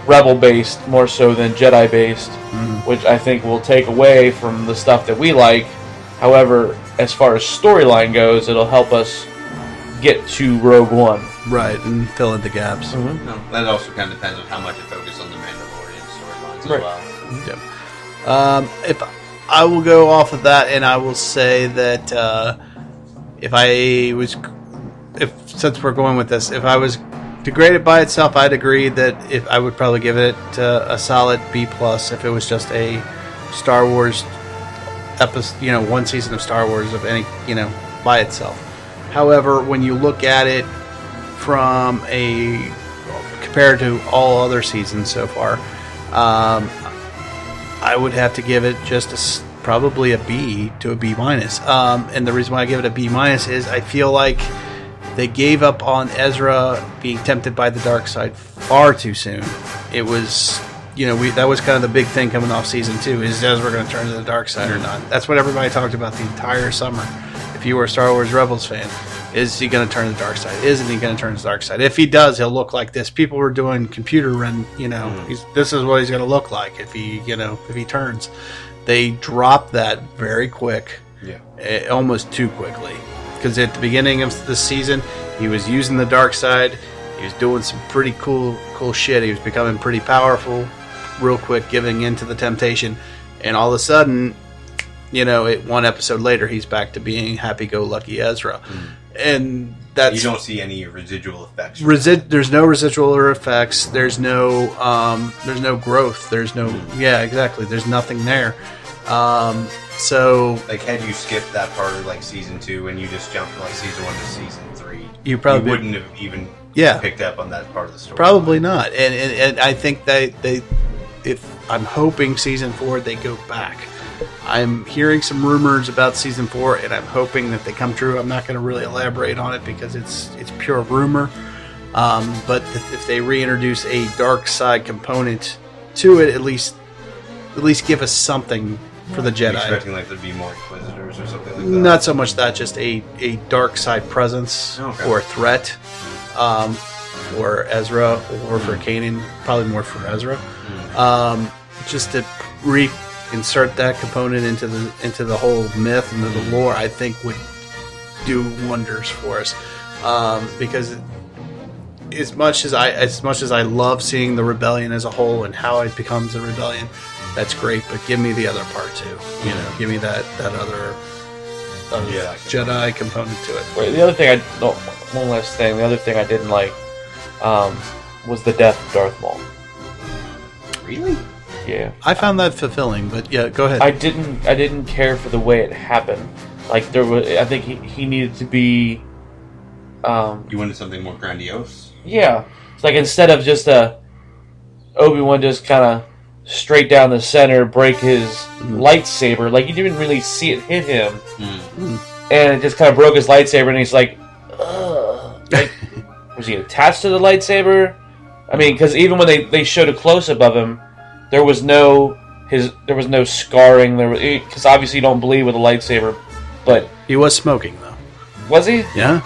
Rebel based, more so than Jedi based, which I think will take away from the stuff that we like. However, as far as storyline goes, it'll help us get to Rogue One, right, and fill in the gaps. No, that also kind of depends on how much it focuses on the Mandalorian storylines as well. Yeah. If I will go off of that, and I will say that since we're going with this, if I was to grade it by itself, I'd agree that if I would probably give it a solid B+. If it was just a Star Wars episode, one season of Star Wars of any, by itself. However, when you look at it from compared to all other seasons so far, I would have to give it just probably a B to a B-. And the reason why I give it a B- is I feel like they gave up on Ezra being tempted by the dark side far too soon. It was, that was kind of the big thing coming off season 2. Is Ezra going to turn to the dark side or not? That's what everybody talked about the entire summer. If you were a Star Wars Rebels fan, is he going to turn to the dark side? Isn't he going to turn to the dark side? If he does, he'll look like this. People were doing computer run, this is what he's going to look like if he turns. They dropped that very quick, almost too quickly. Because at the beginning of the season, he was using the dark side. He was doing some pretty cool shit. He was becoming pretty powerful real quick, giving in to the temptation. And all of a sudden, one episode later, he's back to being happy-go-lucky Ezra. And that's... You don't see any residual effects. There's no residual effects. There's no growth. There's no... Yeah, exactly. There's nothing there. So... had you skipped that part of, season 2 and you just jumped from, season 1 to season 3, you probably wouldn't have even picked up on that part of the story. Probably not. And I think that if I'm hoping season 4 they go back I'm hearing some rumors about season 4, and I'm hoping that they come true. I'm not going to really elaborate on it because it's pure rumor. But if they reintroduce a dark side component to it, at least give us something for the Jedi. Expecting like there'd be more Inquisitors or something like that. Not so much that, just a dark side presence or threat, or Ezra, or for Kanan, probably more for Ezra. Just to reinsert that component into the whole myth and the lore, I think would do wonders for us. Because as much as I love seeing the rebellion as a whole and how it becomes a rebellion, that's great. But give me the other part too. You know, give me that other Jedi component to it. Wait, the other thing one last thing. The other thing I didn't like was the death of Darth Maul. Really? Yeah. I found that fulfilling, but yeah, go ahead. I didn't care for the way it happened. Like I think he needed to be. You wanted something more grandiose. Yeah, it's like instead of just Obi-Wan just kind of straight down the center break his lightsaber, like you didn't really see it hit him, and it just kind of broke his lightsaber, and he's like, ugh. Like, was he attached to the lightsaber? I mean, because even when they showed a close-up of him, there was no scarring. Because obviously you don't bleed with a lightsaber, but he was smoking though. Was he? Yeah.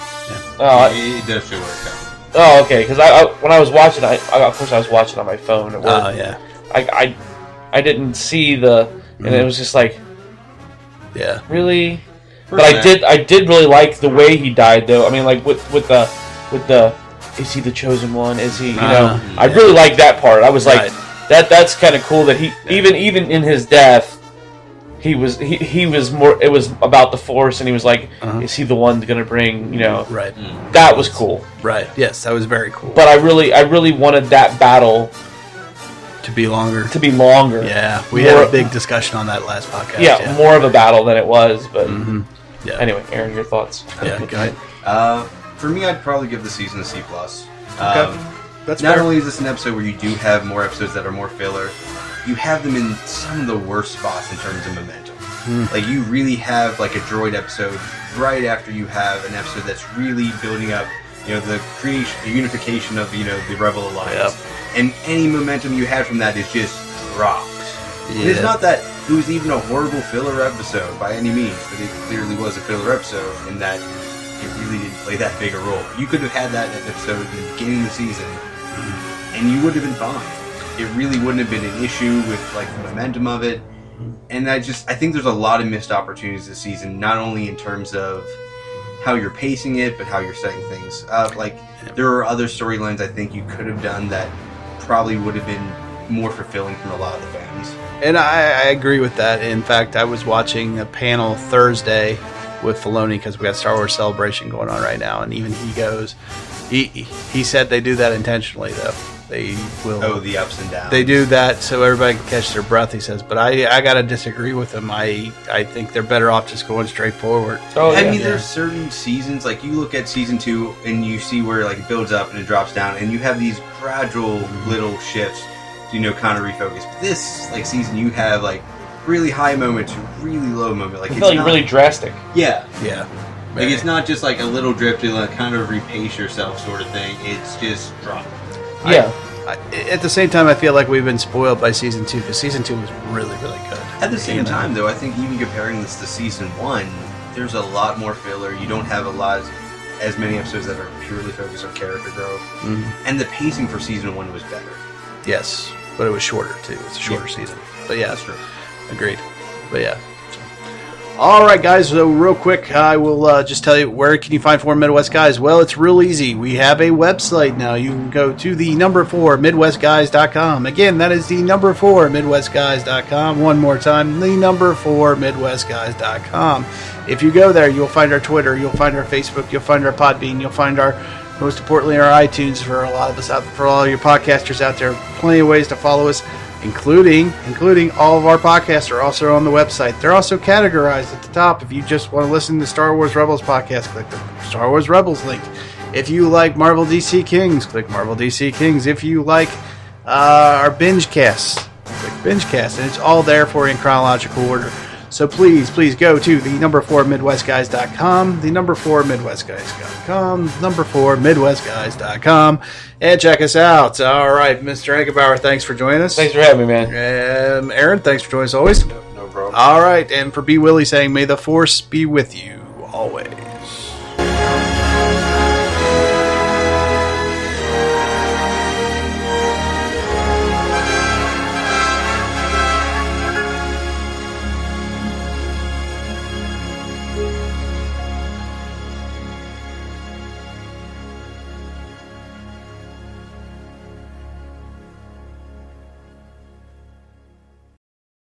Oh, it does show where it comes. Oh, okay. Because when I was watching, of course I was watching on my phone at work. Oh, yeah. I didn't see and it was just like, yeah, really. But I did really like the way he died, though. I mean, like with the is he the chosen one? Is he? I really like that part. I was like, that's kind of cool that he even in his death. He was more. It was about the Force, and he was like, "Is he the one going to bring?" Right. That was cool. Right. Yes, that was very cool. But I really wanted that battle to be longer. Yeah, we had a big discussion on that last podcast. Yeah, more of a battle than it was. But anyway, Aaron, your thoughts? Yeah, go ahead. For me, I'd probably give the season a C+. Okay. That's not fair. only is this an episode where you do have more episodes that are more filler, you have them in some of the worst spots in terms of momentum. Like, you really have, like, a droid episode right after you have an episode that's really building up, the creation, the unification of, the Rebel Alliance. Yep. And any momentum you had from that is just dropped. Yeah. And it's not that it was even a horrible filler episode by any means, but it clearly was a filler episode in that it really didn't play that big a role. You could have had that episode in the beginning of the season, and you would have been fine. It really wouldn't have been an issue with like the momentum of it. And I think there's a lot of missed opportunities this season, not only in terms of how you're pacing it, but how you're setting things up. Like, there are other storylines I think you could have done that probably would have been more fulfilling from a lot of the fans. And I agree with that. In fact, I was watching a panel Thursday with Filoni because we got Star Wars Celebration going on right now, and even he goes, he said they do that intentionally, though. They will. Oh, the ups and downs. They do that so everybody can catch their breath, he says. But I got to disagree with him. I think they're better off just going straight forward. Oh, I mean, there's certain seasons, like you look at season 2 and you see where like it builds up and it drops down, and you have these gradual little shifts to, kind of refocus. But this, like, season, you have like really high moments, really low moments. Like, it's like really drastic. Yeah. Yeah. Like, it's not just like a little drip to like kind of repace yourself sort of thing. It's just drop. Yeah. At the same time, I feel like we've been spoiled by season 2 because season 2 was really, really good. At the same time, though, I think even comparing this to season 1, there's a lot more filler. You don't have as many episodes that are purely focused on character growth, and the pacing for season 1 was better. Yes, but it was shorter too. It's a shorter season. But yeah, that's true. Agreed. But yeah. All right, guys. So real quick, I will just tell you, where can you find 4 Midwest Guys? Well, it's real easy. We have a website now. You can go to the number 4 MidwestGuys.com. Again, that is the number 4 MidwestGuys.com. One more time, the number 4 MidwestGuys.com. If you go there, you'll find our Twitter, you'll find our Facebook, you'll find our Podbean, you'll find our, most importantly, our iTunes for a lot of us out, for all your podcasters out there. Plenty of ways to follow us. Including all of our podcasts are also on the website. They're also categorized at the top. If you just want to listen to Star Wars Rebels podcast, click the Star Wars Rebels link. If you like Marvel DC Kings, click Marvel DC Kings. If you like our binge casts, click BingeCast, and it's all there for you in chronological order. So please go to the number4midwestguys.com, the number4midwestguys.com, number4midwestguys.com, and check us out. All right, Mr. Angebauer, thanks for joining us. Thanks for having me, man. Aaron, thanks for joining us always. No problem. All right, and for B. Willie saying, may the force be with you always.